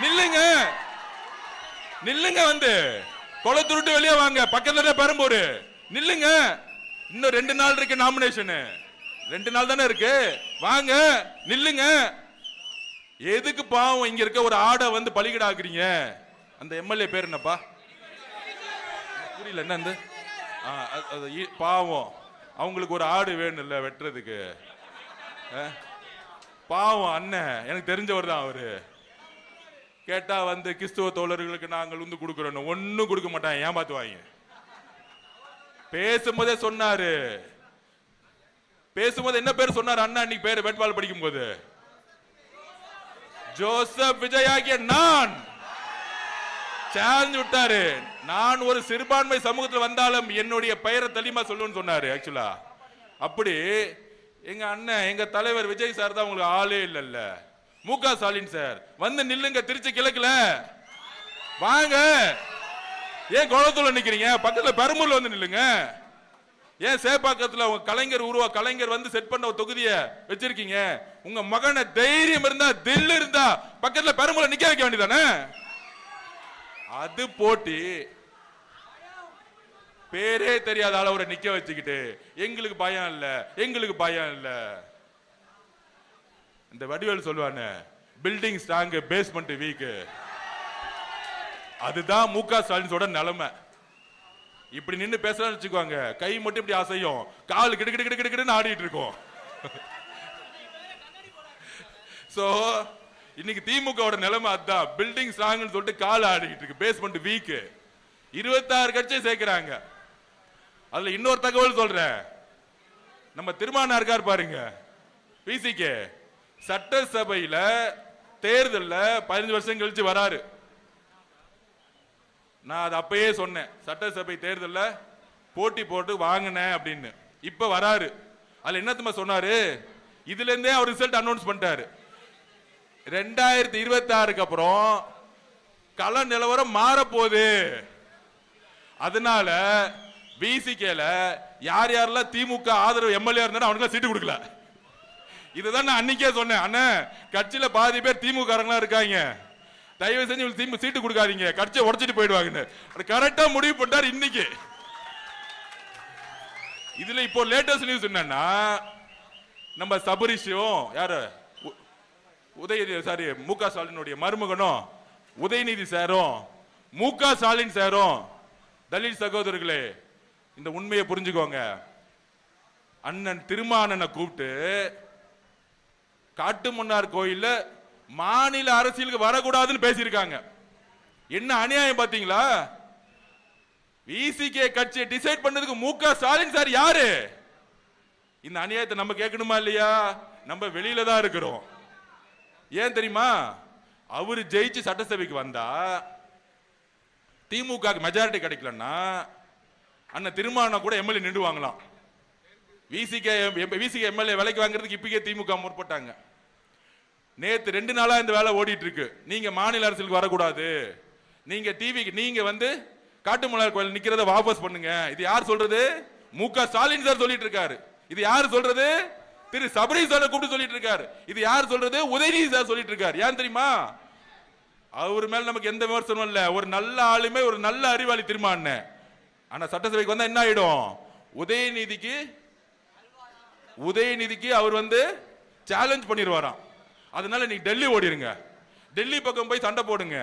நில்லுங்க, நில்லுங்க. வந்து கொளத்துருட்டு வெளியே வாங்க, பக்கத்துல பெரம்பூர் நில்லுங்க. இன்னும் 2 நாள் இருக்கு நாமினேஷன், 2 நாள் தானே இருக்கு, வாங்க நில்லுங்க. எதுக்கு பாவம் இங்க இருக்க ஒரு ஆடை வந்து பலிகடாக்குறீங்க? அந்த எம்எல்ஏ பேர் என்னப்பா? புரியல. என்ன பாவம், அவங்களுக்கு ஒரு ஆடு வேணும் இல்ல வெட்டுறதுக்கு. பாவம் அண்ணன், எனக்கு தெரிஞ்சவர் தான் அவரு. கேட்டா வந்து கிறிஸ்துவ தோழர்களுக்கு நாங்கள் வந்து கொடுக்கிறோம், ஒன்னும் கொடுக்க மாட்டாங்க, ஏமாத்துவாங்க. பேசும்போதே சொன்னாரு, பேசும்போது என்ன பேர் சொன்னார் அண்ணா அன்னைக்கு பேரு வேட்பாளர் படிக்கும் போது? ஜோசப் விஜய் ஆகிய நான் சேலஞ்ச் விட்டாரு. நான் ஒரு சிறுபான்மை சமூகத்தில் வந்தாலும் என்னுடைய பெயரை தெளிவா சொல்லுன்னு சொன்னாரு. ஆக்சுவலா அப்படி எங்க அண்ணன், எங்க தலைவர் விஜய் சார் தான் உங்களுக்கு ஆளே இல்ல. முக ஸ்டாலின் சார் வந்து நில்லுங்க, திருச்சி கிழக்குல வாங்க. ஏன் குளத்தூர்ல நிக்கிறீங்க? பக்கத்துல பெரம்பூர்ல வந்து நில்லுங்க. ஏன் சேப்பாக்கத்துல உங்க கலைஞர் வந்து செட் பண்ண ஒரு தொகுதியை வச்சிருக்கீங்க? உங்க மகனை தைரியம் இருந்தா, தில்லு இருந்தா பக்கத்துல பெரம்பூர்ல நிக்க வைக்க வேண்டியதானே? அது போட்டி பேரே தெரியாத அளவுல நிக்க வச்சுக்கிட்டு எங்களுக்கு பயம் இல்ல, எங்களுக்கு பயம் இல்ல. இந்த வடிவேல் சொல்லுவானே, பில்டிங் ஸ்ட்ராங் பேஸ்மெண்ட் வீக். அதுதான் முக ஸ்டாலினோட நிலைமை. இப்படி நின்று பேசலாம்னு வச்சுக்கோங்க, கை மட்டும் இப்படி அசையும், கால் கிடு கிடு கிடு கிடுன்னு ஆடிட்டு இருக்கும். சோ இன்னைக்கு திமுகவோட நிலைமை அதான், பில்டிங் ஸ்ட்ராங்னு சொல்லிட்டு கால் ஆடிட்டு இருக்கு, பேஸ்மெண்ட் வீக். 26 கட்சியை சேர்க்கிறாங்க. அதுல இன்னொரு தகவல் சொல்றேன், நம்ம திருமானா இருக்கார் பாருங்க, பிசிகே சட்டசபையில தேர்தல்ல 15 வருஷம் கழிச்சு வராரு. நான் அது அப்பயே சொன்னேன், சட்டசபை தேர்தல்ல போட்டி போட்டு வாங்கினேன் அப்படின்னு. இப்ப வராரு. அதுல என்னத்துமா சொன்னாரு? இதுல இருந்தே அவர் ரிசல்ட் அனௌன்ஸ் பண்ணிட்டாரு. 2026க்கு அப்புறம் கள நிலவரம் மாறப்போகுது. அதனால பிசிகேல யார் யாரெல்லாம் திமுக ஆதரவு எம்எல்ஏ இருந்தாலும் அவனுக்கு சீட்டு கொடுக்கல. இதுதான் நான் அன்னைக்கே சொன்னேன், அண்ணன் கட்சியில பாதி பேர் திமுக இருக்காங்க, தயவு செஞ்சு சீட்டு கொடுக்காதீங்க, கட்சியை உடைச்சிட்டு போயிடுவாங்க. கரெக்டா முடிவு பண்ணார் இன்னைக்கு. இதுல இப்போ லேட்டஸ்ட் நியூஸ் என்னன்னா, நம்ம சபரிஷும் யாரு முக ஸ்டாலினுடைய மருமகனும் உதயநிதி சாரும் முக ஸ்டாலின் சாரும், தலித் சகோதரர்களே இந்த உண்மையை புரிஞ்சுக்கோங்க, அண்ணன் திருமானனை கூப்பிட்டு காட்டுமன்னார் கோயில்ல மாநில அரசியலுக்கு வரக்கூடாதுன்னு பேசியிருக்காங்க. என்ன அநியாயம் பாத்தீங்களா? விசிகே கட்சியை டிசைட் பண்ணதுக்கு முக ஸ்டாலின் சார் யாரு? இந்த அநியாயத்தை நம்ம கேட்கணுமா இல்லையா? நம்ம வெளியில தான் இருக்கிறோம். ஏன் தெரியுமா? அவரு ஜெயிச்சு சட்டசபைக்கு வந்தா திமுக மெஜாரிட்டி கிடைக்கலன்னா அண்ணன் திருமான கூட எம்எல்ஏ நின்றுவாங்களாம். விசிகே எம்எல்ஏ விலைக்கு வாங்குறதுக்கு இப்பயே திமுக முற்பட்டாங்க. நேத்து 2 நாளா இந்த வேலை ஓடிட்டு இருக்கு. நீங்க மாநில அரசுக்கு வரக்கூடாது, நீங்க டிவிக்கு நீங்க வந்து காட்டுமன்னார் கோயில் நிக்கிறத வாபஸ் பண்ணுங்க. இது யார் சொல்றது? முக ஸ்டாலின் சார் சொல்லிட்டு இருக்காரு. இது யார் சொல்றது? திரு சபரி சார் கூப்பிட்டு சொல்லிட்டு இருக்காரு. இது யார் சொல்றது? உதயநிதி சார் சொல்லிட்டு இருக்காரு. ஏன் தெரியுமா? அவர் மேல நமக்கு எந்த விமர்சனமும் இல்ல, ஒரு நல்ல ஆளுமே, ஒரு நல்ல அறிவாளி திருமான. ஆனா சட்டசபைக்கு வந்தா என்ன ஆயிடும்? உதயநிதிக்கு அவர் வந்து சேலஞ்ச் பண்ணிடுவாராம். அதனால நீங்க டெல்லி ஓடிருங்க, டெல்லி பக்கம் போய் சண்டை போடுங்க.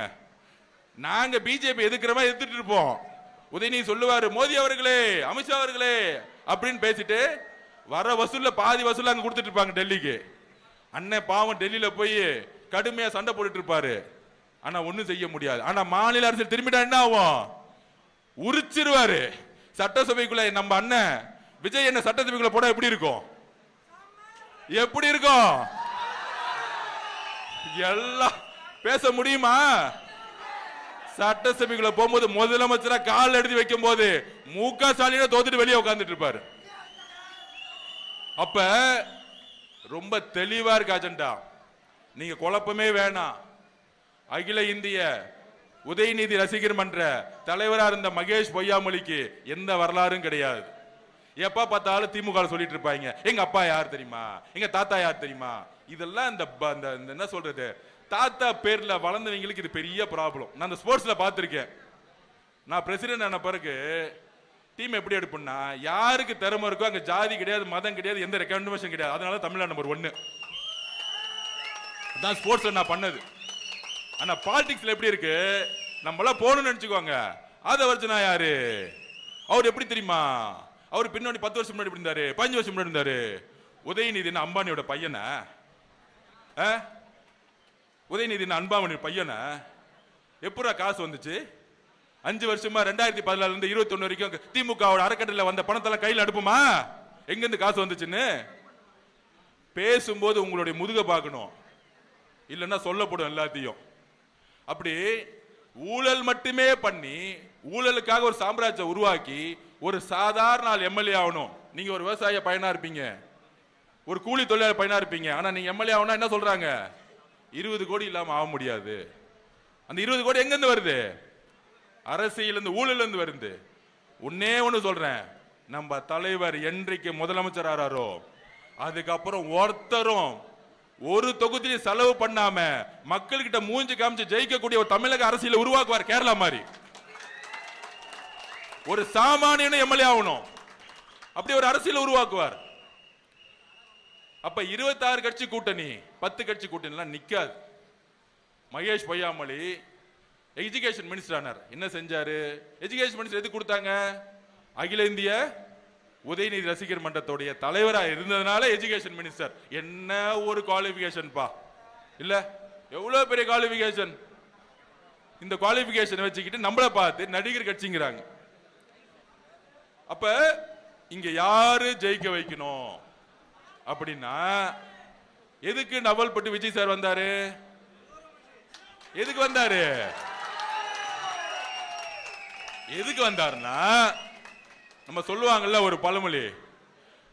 நாங்க பிஜேபி எதிர்க்கிறவா எதிர்த்து இருப்போம். உதயநிதி சொல்லுவாரு, மோடி அவர்களே, அமித்ஷா அவர்களே அப்படின்னு பேசிட்டு வர வசூல்ல பாதி வசூல் அங்க கொடுத்துட்டு இருப்பாங்க டெல்லிக்கு. அண்ணன் பாவம் டெல்லியில போய் கடுமையா சண்டை போட்டுட்டு இருப்பாரு. ஆனா ஒண்ணும் செய்ய முடியாது. ஆனா மாநில அரசு திரும்பிட்டா என்ன ஆகும்? உரிச்சிருவாரு. சட்டசபைக்குள்ள நம்ம அண்ணன் விஜய் என்ன சட்டசபைக்குள்ள போட எப்படி இருக்கும்? எப்படி இருக்கும்? எல்லாம் பேச முடியுமா? சட்டசபைக்குள்ள போகும்போது முதலமைச்சரா கால் எடுத்து வைக்கும் போது முக ஸ்டாலின் தோத்துட்டு வெளியே உட்கார்ந்துட்டு இருப்பாரு. அப்ப ரொம்ப தெளிவா இருக்கு அஜெண்டா. நீங்க குழப்பமே வேணாம். அகில இந்திய உதயநிதி ரசிகர் மன்ற தலைவரா இருந்த மகேஷ் பொய்யாமொழிக்கு எந்த வரலாறும் கிடையாது. எப்ப பார்த்தாலும் திமுக சொல்லிட்டு இருப்பாங்க, எங்க அப்பா யார் தெரியுமா, எங்க தாத்தா யார் தெரியுமா. இதெல்லாம் இந்த என்ன சொல்றது, தாத்தா பேர்ல வளர்ந்தவங்களுக்கு இது பெரிய ப்ராப்ளம். நான் இந்த ஸ்போர்ட்ஸ்ல பார்த்திருக்கேன். நான் பிரசிடென்ட் ஆன பிறகு டீம் எப்படி எடுப்புன்னா, யாருக்கு திறமை இருக்கோ அங்க ஜாதி கிடையாது, மதம் கிடையாது, எந்த ரெக்கமெண்டேஷன் கிடையாது. அதனால தமிழ்நாடு நம்பர் 1. அதான் ஸ்போர்ட்ஸ்ல நான் பண்ணது. ஆனா பாலிடிக்ஸ்ல எப்படி இருக்கு, நம்மளாம் போகணும்னு நினைச்சுக்கோங்க. ஆதவர்ஜனா யாரு, அவர் எப்படி தெரியுமா, அவர் பின்னாடி 10 வருஷம் முன்னாடி இருந்தாரு, 15 வருஷம் முன்னாடி இருந்தாரு. உதயநிதி அம்பானியோட பையனை, உதயநிதி அன்பாமணியோட பையனை எப்படா காசு வந்துச்சு? 5 வருஷமா 2014 இருந்து 21 வரைக்கும் திமுக அறக்கட்டளை வந்த பணத்தெல்லாம் கையில் அடுப்புமா? எங்க இருந்து காசு வந்துச்சுன்னு பேசும்போது உங்களுடைய முதுக பார்க்கணும், இல்லைன்னா சொல்லப்படும் எல்லாத்தையும். அப்படி ஊழல் மட்டுமே பண்ணி ஊழலுக்காக ஒரு சாம்ராஜ்யம் உருவாக்கி ஒரு சாதாரண ஆள் எம்எல்ஏ ஆகணும். நீங்க ஒரு விவசாய பையனா இருப்பீங்க, ஒரு கூலி தொழிலாளர் பையனா இருப்பீங்க. ஆனா நீங்க எம்எல்ஏ ஆகணும் என்ன சொல்றாங்க, 20 கோடி இல்லாம ஆக முடியாது. அந்த 20 கோடி எங்க இருந்து வருது? அரசியல் இருந்து, ஊழல் இருந்து வருது. ஒன்னே ஒண்ணு சொல்றேன், நம்ம தலைவர் என்றைக்கு முதலமைச்சர் ஆறாரோ அதுக்கப்புறம் ஒருத்தரும் ஒரு தொகுதியில் செலவு பண்ணாம மக்கள்கிட்ட மூஞ்சி காமிச்சு ஜெயிக்கக்கூடிய ஒரு தமிழக அரசியல் உருவாக்குவார். கேரளா மாதிரி ஒரு சாமானியனும் எம்எல்ஏ ஆகணும், அப்படி ஒரு அரசியல் உருவாக்குவார். அப்ப 26 கட்சி கூட்டணி, 10 கட்சி கூட்டணி எல்லாம் நிக்காது. மகேஷ் பொய்யாமொழி எஜுகேஷன் மினிஸ்டர் ஆனார். என்ன செஞ்சாரு? எஜுகேஷன் மினிஸ்டர் எதுக்கு கொடுத்தாங்க? அகில இந்திய உதயநிதி ரசிகர் மன்றத்துடைய தலைவராக இருந்ததுனால எஜுகேஷன் மினிஸ்டர். என்ன ஒரு குவாலிபிகேஷன் பா, இல்ல எவ்வளவு பெரிய குவாலிபிகேஷன். இந்த குவாலிபிகேஷன் வச்சுக்கிட்டு நம்மள பார்த்து நடிகர் கட்சிங்கிறாங்க. அப்ப இங்க யாரு ஜெயிக்க வைக்கணும் அப்படின்னா, எதுக்கு நவல்பட்டு விஜய் சார் வந்தாரு? எதுக்கு வந்தாரு? எதுக்கு வந்தாருன்னா, நம்ம சொல்லுவாங்கல்ல ஒரு பழமொழி,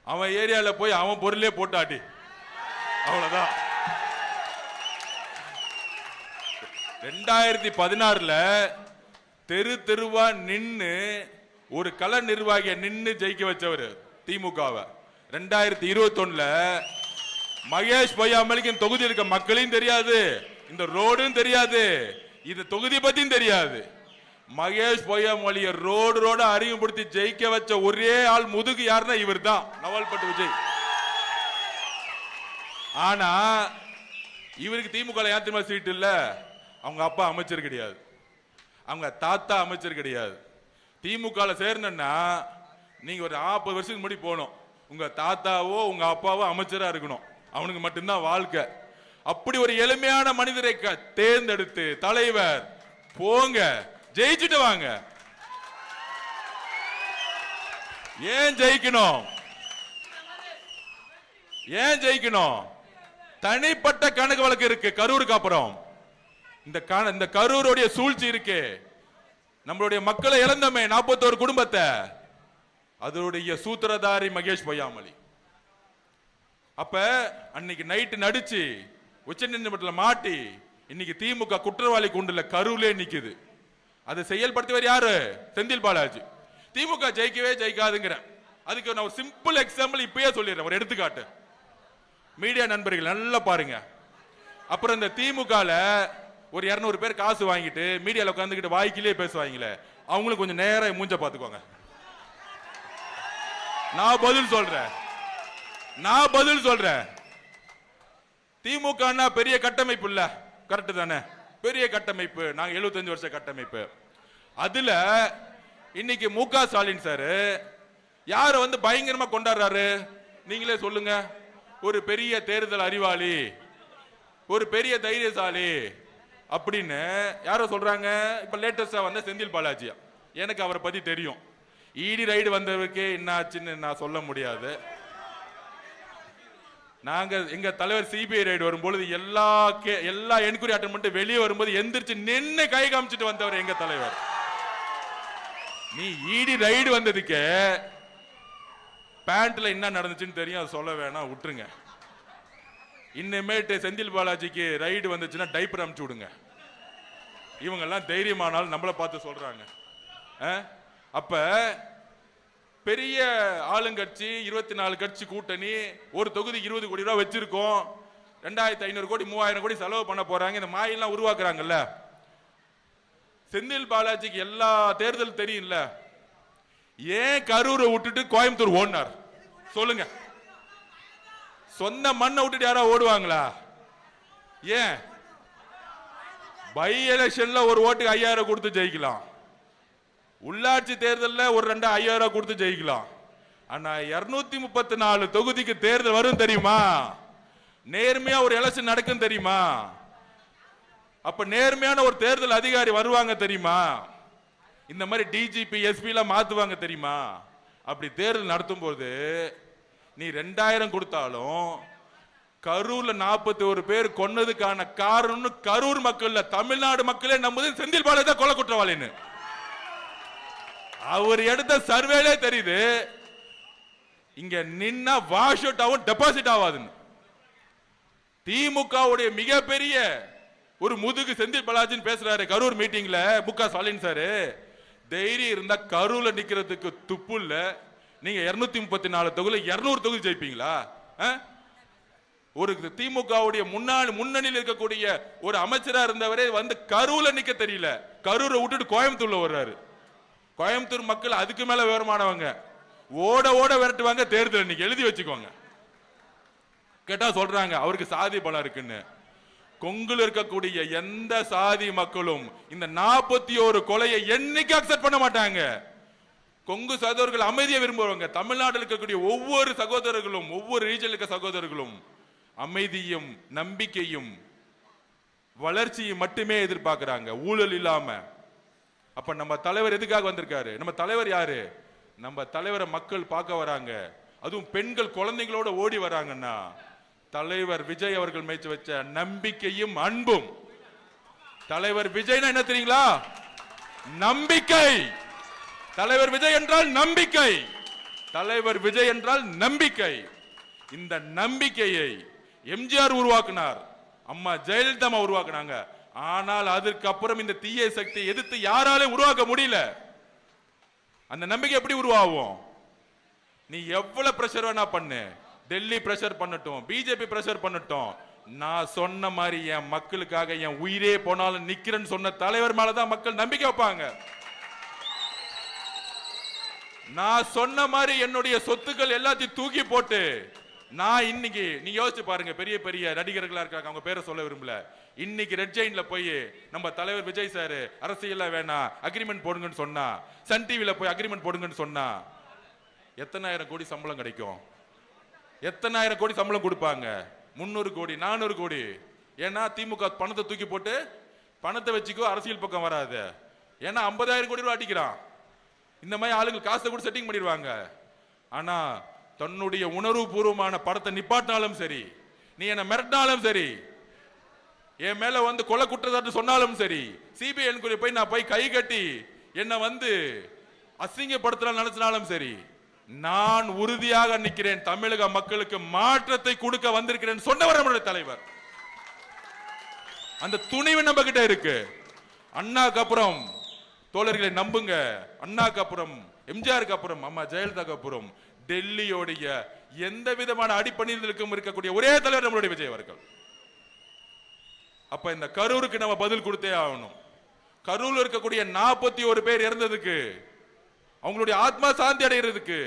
அவன் ஏரியால போய் அவன் பொருளே போட்டாட்டி, அவ்வளவுதான். 2016 தெரு தெருவா நின்னு ஒரு கள நிர்வாகிய நின்னு ஜெயிக்க வச்சவர் திமுகவை. 2021 மகேஷ் பொய்யாமொழிக்கு தொகுதியில் இருக்க மக்களையும் தெரியாது, இந்த ரோடும் தெரியாது, இந்த தொகுதி பத்தியும் தெரியாது. மகேஷ் பொய்யாமொழிய ரோடு அறிமுகப்படுத்தி ஜெயிக்க வச்ச ஒரே ஆள் முதுகு யாருன்னா இவர் தான், நவல்பட்டு விஜய். ஆனா இவருக்கு திமுக ஏன் தெரியுமா சீட் இல்ல? அவங்க அப்பா அமைச்சர் கிடையாது, அவங்க தாத்தா அமைச்சர் கிடையாது. திமுக சேர்ந்தா நீங்க ஒரு 40 வருஷத்துக்கு முன்னாடி போகணும், உங்க தாத்தாவோ உங்க அப்பாவோ அமைச்சரா இருக்கணும், அவனுக்கு மட்டும்தான் வாழ்க்கை. அப்படி ஒரு எளிமையான மனிதரை தேர்ந்தெடுத்து தலைவர் போங்க, ஜெயிச்சுட்டு வாங்க. ஏன் ஜெயிக்கணும்? ஏன் ஜெயிக்கணும்? தனிப்பட்ட கணக்கு வழக்கு இருக்கு கரூருக்கு அப்புறம். இந்த கரூருடைய சூழ்ச்சி இருக்கு. நம்மளுடைய மக்களை இழந்தமே 41 குடும்பத்தை, அதனுடைய சூத்திரதாரி மகேஷ் பொய்யாமொழி. அப்ப அன்னைக்கு நைட்டு நடிச்சு உச்சநீதிமன்றத்தில் மாட்டி இன்னைக்கு திமுக குற்றவாளி கூண்டுல கரூர்ல நிக்குது. அதை செயல்படுத்துவர் யாரு? செந்தில் பாலாஜி. திமுக ஜெயிக்கவே ஜெயிக்காதுங்கிற அதுக்கு நான் ஒரு சிம்பிள் எக்ஸாம்பிள் இப்பயே சொல்லிடுறேன், ஒரு எடுத்துக்காட்டு. மீடியா நண்பர்கள் நல்லா பாருங்க. அப்புறம் இந்த திமுகல ஒரு 200 பேர் காசு வாங்கிட்டு மீடியால உட்காந்துக்கிட்டு வாய்க்கிலே பேசுவாங்களே, அவங்களுக்கு கொஞ்சம் நேரம் மூஞ்ச பாத்துக்கோங்க. நான் பதில் சொல்றேன். திமுக பெரிய கட்டமைப்பு இல்ல, கரெக்ட் தானே? பெரிய கட்டமைப்பு. நாங்க 75 வருஷ கட்டமைப்பு. அதுல இன்னைக்கு முக ஸ்டாலின் சார் யார பயங்கரமா கொண்டாடுறாரு நீங்களே சொல்லுங்க. ஒரு பெரிய தேர்தல் அறிவாளி, ஒரு பெரிய தைரியசாலி அப்படின்னு யாரோ சொல்றாங்க. இப்ப லேட்டஸ்டா வந்த செந்தில் பாலாஜியா, எனக்கு அவரை பத்தி தெரியும். இடி ரைடு வந்தவருக்கே என்ன ஆச்சுன்னு நான் சொல்ல முடியாது. நாங்க எங்க தலைவர் சிபிஐ ரைடு வரும்பொழுது எல்லா என்கொயரி அட்டன் பண்ணிட்டு வெளியே வரும்போது எந்திரிச்சு நின்று கை காமிச்சிட்டு வந்தவர் எங்க தலைவர். நீ இடி ரைடு வந்ததுக்கு பேண்ட்ல என்ன நடந்துச்சுன்னு தெரியும், அது சொல்ல வேணாம், விட்டுருங்க. இன்னமேட்டு செந்தில் பாலாஜிக்கு ரைடு வந்துச்சுன்னா டைப்பர் அமுச்சு விடுங்க. இவங்க எல்லாம் தைரியமானாலும் நம்மளை பார்த்து சொல்றாங்க. அப்ப பெரிய ஆளுங்கட்சி 24 கட்சி கூட்டணி ஒரு தொகுதி 20 கோடி ரூபாய் வச்சிருக்கோம், 2500 கோடி 3000 கோடி செலவு பண்ண போறாங்க, இந்த மாயெல்லாம் உருவாக்குறாங்கல்ல. செந்தில் பாலாஜிக்கு எல்லா தேர்தல் தெரியும்ல, ஏன் கரூரை விட்டுட்டு கோயம்புத்தூர் ஓடினார் சொல்லுங்க? சொந்த மண்ணை விட்டுட்டு யாரா ஓடுவாங்களா? ஏன்? பை எலெக்ஷன்ல ஒரு ஓட்டுக்கு 5000 கொடுத்து ஜெயிக்கலாம், உள்ளாட்சி தேர்தலில் ஒரு 5000 கொடுத்து ஜெயிக்கலாம். ஆனா 234 தொகுதிக்கு தேர்தல் வரும் தெரியுமா? நேர்மையா ஒரு எலெக்ஷன் நடக்கும் தெரியுமா? அப்ப நேர்மையான ஒரு தேர்தல் அதிகாரி வருவாங்க தெரியுமா? இந்த மாதிரி டிஜிபி எஸ்பி எல்லாம் மாத்துவாங்க தெரியுமா? அப்படி தேர்தல் நடத்தும் போது நீ 2000 கொடுத்தாலும் கரூர்ல 41 பேர் கொன்னதுக்கான காரணம் கரூர் மக்கள், தமிழ்நாடு மக்களே நம்புது செந்தில் பாலாஜி கொலை குற்றவாளின்னு. அவர் எடுத்த சர்வேலே தெரியுது, இங்க நின்னா வாஷ் அவுட் ஆகும், டெபாசிட் ஆகாதுன்னு. திமுகவுடைய மிகப்பெரிய ஒரு முதுகு செந்தில் பாலாஜின்னு பேசுறாரு கரூர் மீட்டிங்ல முக ஸ்டாலின் சார். தைரியம் இருந்தா கரூர்ல நிக்கிறதுக்கு துப்பு இல்ல. நீங்க 234 தொகுதி 200 தொகுதி ஜெயிப்பீங்களா? ஒரு திமுகவுடைய முன்னணியில் இருக்கக்கூடிய ஒரு அமைச்சரா இருந்தவரே வந்து கரூர்ல நிக்க தெரியல, கரூரை விட்டுட்டு கோயம்புத்தூர்ல வர்றாரு. கோயம்புத்தூர் மக்கள் அதுக்கு மேல விவரமானவங்க, ஓட ஓட விரட்டுவாங்க. தேர்தல் இன்னைக்கு எழுதி வச்சுக்கோங்க. கேட்டா சொல்றாங்க அவருக்கு சாதி பலம் இருக்குன்னு. கொங்குல இருக்கக்கூடிய எந்த சாதி மக்களும் இந்த 41 கொலையை என்னைக்கு அக்செப்ட் பண்ண மாட்டாங்க. கொங்கு சகோதரர்கள் அமைதியை விரும்புவாங்க. தமிழ்நாட்டில் இருக்கக்கூடிய ஒவ்வொரு சகோதரர்களும், ஒவ்வொரு ரீஜனில் இருக்க சகோதரர்களும் அமைதியும் நம்பிக்கையும் வளர்ச்சியும் மட்டுமே எதிர்பார்க்கிறாங்க, ஊழல் இல்லாம. அப்ப நம்ம தலைவர் எதுக்காக வந்திருக்காரு? நம்ம தலைவர் யாரு? நம்ம தலைவரை மக்கள் பார்க்க வராங்க, அதுவும் பெண்கள் குழந்தைங்களோட ஓடி வராங்கன்னா தலைவர் விஜய் அவர்கள் மேய்ச்சி வச்ச நம்பிக்கையும் அன்பும். தலைவர் விஜய்னா என்ன தெரியுங்களா? நம்பிக்கை. தலைவர் விஜய் என்றால் நம்பிக்கை. தலைவர் விஜய் என்றால் நம்பிக்கை. இந்த நம்பிக்கையை எம்ஜிஆர் உருவாக்கினார், அம்மா ஜெயலலிதா உருவாக்குனாங்க. ஆனால் அதற்கு அப்புறம் இந்த தீய சக்தி எதிர்த்து யாராலும் உருவாக்க முடியல. அந்த நம்பிக்கை எப்படி உருவாகும்? நீ எவ்வளவு பிரஷர் வேணா பண்ணு, டெல்லி பிரஷர் பண்ணட்டும், பிஜேபி பிரஷர் பண்ணட்டும், நான் சொன்ன மாதிரி என் மக்களுக்காக என் உயிரே போனாலும் நிக்கிறேன்னு சொன்ன தலைவர் மேலதான் மக்கள் நம்பிக்கை வைப்பாங்க. நான் சொன்ன மாதிரி என்னுடைய சொத்துக்கள் எல்லாத்தையும் தூக்கி போட்டு நான் இன்னைக்கு நீ யோசிச்சு பாருங்க, பெரிய பெரிய நடிகர்களா இருக்காங்க, அவங்க பேரை சொல்ல விரும்பல. இன்னைக்கு ரெட் ஜெயின்ல போய் நம்ம தலைவர் விஜய் சார் அரசியல வேணாம் அக்ரிமெண்ட் போடுங்கன்னு சொன்னா, சன் டிவில போய் அக்ரிமெண்ட் போடுங்கன்னு சொன்னா எத்தனாயிரம் கோடி சம்பளம் கிடைக்கும்? எத்தனாயிரம் கோடி சம்பளம் கொடுப்பாங்க? 300 கோடி 400 கோடி. ஏன்னா திமுக பணத்தை தூக்கி போட்டு பணத்தை வச்சுக்கோ, அரசியல் பக்கம் வராது. ஏன்னா 50,000 கோடி ரூபாய் அடிக்கிறான். இந்த மாதிரி ஆளுங்க காசை கூட செட்டிங் பண்ணிடுவாங்க. ஆனா தன்னுடைய உணர்வு பூர்வமான படத்தை நிப்பாட்டினாலும் சரி, நீ என்ன மிரட்டினாலும் சரி, என் மேல வந்து கொலை குற்றச்சாட்டு சொன்னாலும் சரி, சிபிஐ என்கொயரி போய் நான் போய் கை கட்டி என்ன வந்து அசிங்கப்படுத்தலாம் நினைச்சினாலும் சரி, நான் உறுதியாக நிற்கிறேன். தமிழக மக்களுக்கு மாற்றத்தை கொடுக்க வந்திருக்கிறேன் சொன்னவர் நம்முடைய தலைவர். அந்த துணிவு நம்ம கிட்ட இருக்கு. அண்ணாக்கு அப்புறம் தோழர்களை நம்புங்க, அண்ணாக்கு அப்புறம் எம்ஜிஆருக்கு அப்புறம் அம்மா ஜெயலலிதாக்கு அப்புறம் டெல்லியோடைய எந்த விதமான அடிப்பணிகளுக்கும் இருக்கக்கூடிய ஒரே தலைவர் நம்மளுடைய விஜய் அவர்கள். அப்ப இந்த கரூருக்கு நம்ம பதில் கொடுத்தே ஆகணும். கரூர்ல இருக்கக்கூடிய 41 பேர் இறந்ததுக்கு, அவங்களுடைய ஆத்மா சாந்தி அடைகிறதுக்கு,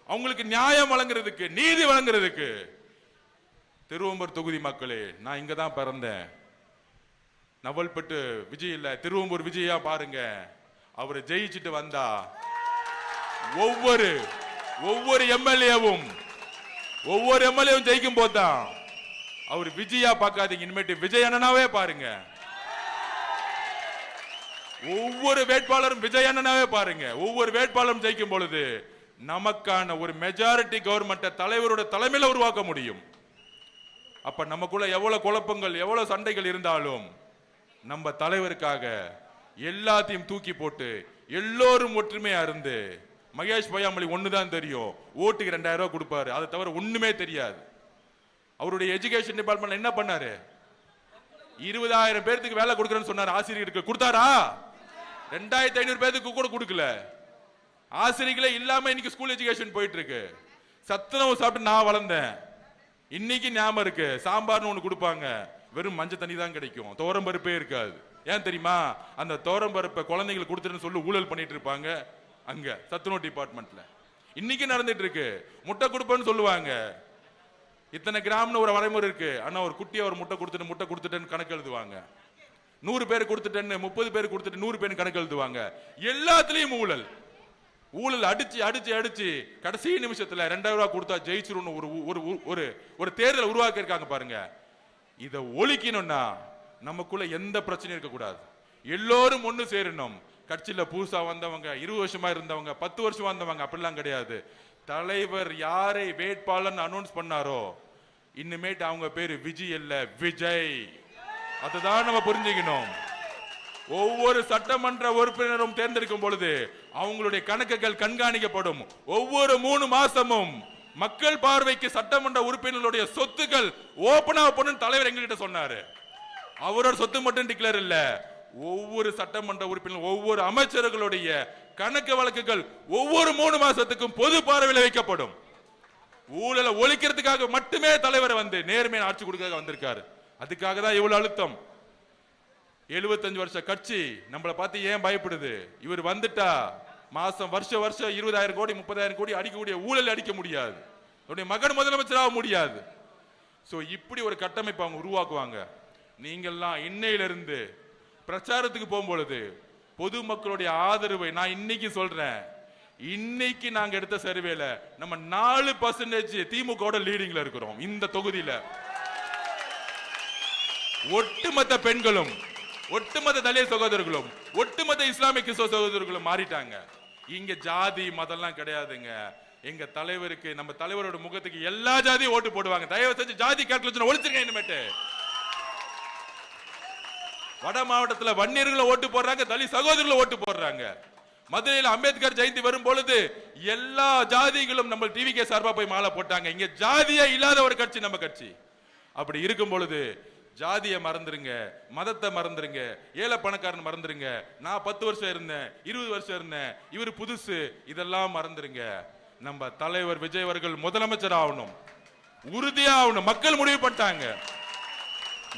அவங்களுக்கு நியாயம் வழங்குறதுக்கு, நீதி வழங்குறதுக்கு, திருவம்பூர் தொகுதி மக்களே, நான் இங்க தான் பிறந்தேன். நவல்பட்டு விஜய் இல்ல, திருவம்பூர் விஜயா பாருங்க. அவரை ஜெயிச்சுட்டு வந்தா ஒவ்வொரு எம்எல்ஏவும் ஜெயிக்கும் போதுதான் அவர் விஜயா பார்க்காதீங்க, இனிமேட்டு விஜய் அண்ணனாவே பாருங்க. ஒவ்வொரு வேட்பாளரும் விஜய் அண்ணனாவே பாருங்க. ஒவ்வொரு வேட்பாளரும் ஜெயிக்கும் பொழுது நமக்கான ஒரு மெஜாரிட்டி கவர்மெண்ட் தலைவரோட தலைமையில உருவாக்க முடியும். அப்ப நமக்குள்ள எவ்வளவு குழப்பங்கள் எவ்வளவு சண்டைகள் இருந்தாலும் நம்ம தலைவருக்காக எல்லாத்தையும் தூக்கி போட்டு எல்லோரும் ஒற்றுமையா இருந்து, மகேஷ் பொய்யாமொழி ஒண்ணுதான் தெரியும், ஓட்டுக்கு 2000 ரூபாய் கொடுப்பாரு, அதை தவிர ஒண்ணுமே தெரியாது. அவருடைய எஜுகேஷன் டிபார்ட்மெண்ட் என்ன பண்ணாரு? 20,000 பேருக்கு வேலை கொடுக்கறேன்னு சொன்னார். ஆசிரியருக்கு கொடுத்தாரா? 2,500 பேருக்கு கூட கொடுக்கல. ஆசிரியர்களே இல்லாம இன்னைக்கு ஸ்கூல் எஜுகேஷன் போயிட்டு இருக்கு. சத்துணவு சாப்பிட்டு நான் வளர்ந்தேன். இன்னைக்கு ஞாபகம் இருக்கு, சாம்பார்னு ஒண்ணு கொடுப்பாங்க, வெறும் மஞ்சள் தண்ணி தான் கிடைக்கும், துவரம் பருப்பே இருக்காது. ஏன் தெரியுமா? அந்த துவரம் பருப்பை குழந்தைங்களுக்கு கொடுத்துன்னு சொல்லி ஊழல் பண்ணிட்டு இருப்பாங்க அங்க சத்துணவு டிபார்ட்மெண்ட்ல. இன்னைக்கு நடந்துட்டு இருக்கு. முட்டை கொடுப்பேன்னு சொல்லுவாங்க, இத்தனை கிராம்னு ஒரு வரைமுறை இருக்கு. ஆனா ஒரு குட்டியை ஒரு முட்டை கொடுத்துட்டேன்னு கணக்கு எழுதுவாங்க. 100 பேர் கொடுத்துட்டேன்னு 30 பேர் கொடுத்துட்டு 100 பேர் கணக்கு எழுதுவாங்க. எல்லாத்துலயும் ஊழல். ஊழல் அடிச்சு அடிச்சு அடிச்சு கடைசி நிமிஷத்துல 2000 ரூபாய் கொடுத்தா ஜெயிச்சிரும் ஒரு தேர்தல் உருவாக்கி இருக்காங்க பாருங்க. இத ஒழிக்கணும்னா நமக்குள்ள எந்த பிரச்சனையும் இருக்க கூடாது. எல்லோரும் ஒண்ணு சேரணும். கட்சியில புதுசா வந்தவங்க, 20 வருஷமா இருந்தவங்க, 10 வருஷமா வந்தவங்க அப்படிலாம் கிடையாது. தலைவர் யாரை வேட்பாளர் அனௌன்ஸ் பண்ணாரோ இனிமேட்டு அவங்க பேரு விஜய் இல்ல, விஜய். அதுதான் நம்ம புரிஞ்சுக்கணும். ஒவ்வொரு சட்டமன்ற உறுப்பினரும் தேர்ந்தெடுக்கும் பொழுது அவங்களுடைய கணக்குகள் கண்காணிக்கப்படும். ஒவ்வொரு 3 மாசமும் மக்கள் பார்வைக்கு சட்டமன்ற உறுப்பினர்களுடைய சொத்துக்கள் ஓபன் ஆகணும் தலைவர் எங்ககிட்ட சொன்னாரு. அவரோட சொத்து மட்டும் டிக்ளேர் இல்ல, ஒவ்வொரு சட்டமன்ற உறுப்பினர் ஒவ்வொரு அமைச்சர்களுடைய கணக்கு வழக்குகள் ஒவ்வொரு 3 மாசத்துக்கும் பொது பார்வையில் வைக்கப்படும். ஊழலை ஒழிக்கிறதுக்காக மட்டுமே தலைவர் வந்து நேர்மையான ஆட்சி கொடுக்க வந்திருக்காரு. அதுக்காக தான் இவ்வளவு அழுத்தம். 75 வருஷ கட்சி நம்மளை பார்த்து ஏன் பயப்படுது? இவர் வந்துட்டா மாசம் வருஷம் 20,000 கோடி 30,000 கோடி அடிக்கக்கூடிய ஊழல் அடிக்க முடியாது. அவருடைய மகன் முதலமைச்சராக முடியாது. சோ இப்படி ஒரு கட்டமைப்பு அவங்க உருவாக்குவாங்க. நீங்கள்லாம் இன்னையிலிருந்து பிரச்சாரத்துக்கு போகும்பொழுது பொதுமக்களுடைய ஆதரவை நான் இன்னைக்கு சொல்றேன். இன்னைக்கு நாங்க எடுத்த சர்வேல நம்ம 4% திமுக லீடிங்ல இருக்கிறோம். இந்த தொகுதியில ஒட்டுமொத்த பெண்களும், ஒட்டுமொத்த தலித் சகோதரர்களும், ஒட்டுமொத்த இஸ்லாமிய கிறிஸ்தவ சகோதரர்களும் மாறிட்டாங்க. இங்க ஜாதி மதம்லாம் கிடையாதுங்க. எங்க தலைவருக்கு, நம்ம தலைவரோட முகத்துக்கு எல்லா ஜாதியும் ஓட்டு போடுவாங்க. தயவு செஞ்சு ஜாதி கால்குலேஷன் ஒழிச்சிருங்க. இனிமேட்டு வட மாவட்டத்துல வன்னியர்களை ஓட்டு போடுறாங்க, தலித் சகோதரர்களை ஓட்டு போடுறாங்க. மதுரையில் அம்பேத்கர் ஜெயந்தி வரும் பொழுது எல்லா ஜாதிகளும் நம்ம டிவிகே சார்பா போய் மாலை போட்டாங்க. இங்க ஜாதியே இல்லாத ஒரு கட்சி நம்ம கட்சி. அப்படி இருக்கும் பொழுது ஜாதியை மறந்துருங்க, மதத்தை மறந்துருங்க, ஏழை பணக்காரன் மறந்துருங்க. நான் 10 வருஷம் இருந்தேன், 20 வருஷம் இருந்தேன், இவர் புதுசு, இதெல்லாம் மறந்துருங்க. நம்ம தலைவர் விஜய் அவர்கள் முதலமைச்சர் ஆகணும், உறுதியா ஆகணும். மக்கள் முடிவு பண்ணிட்டாங்க.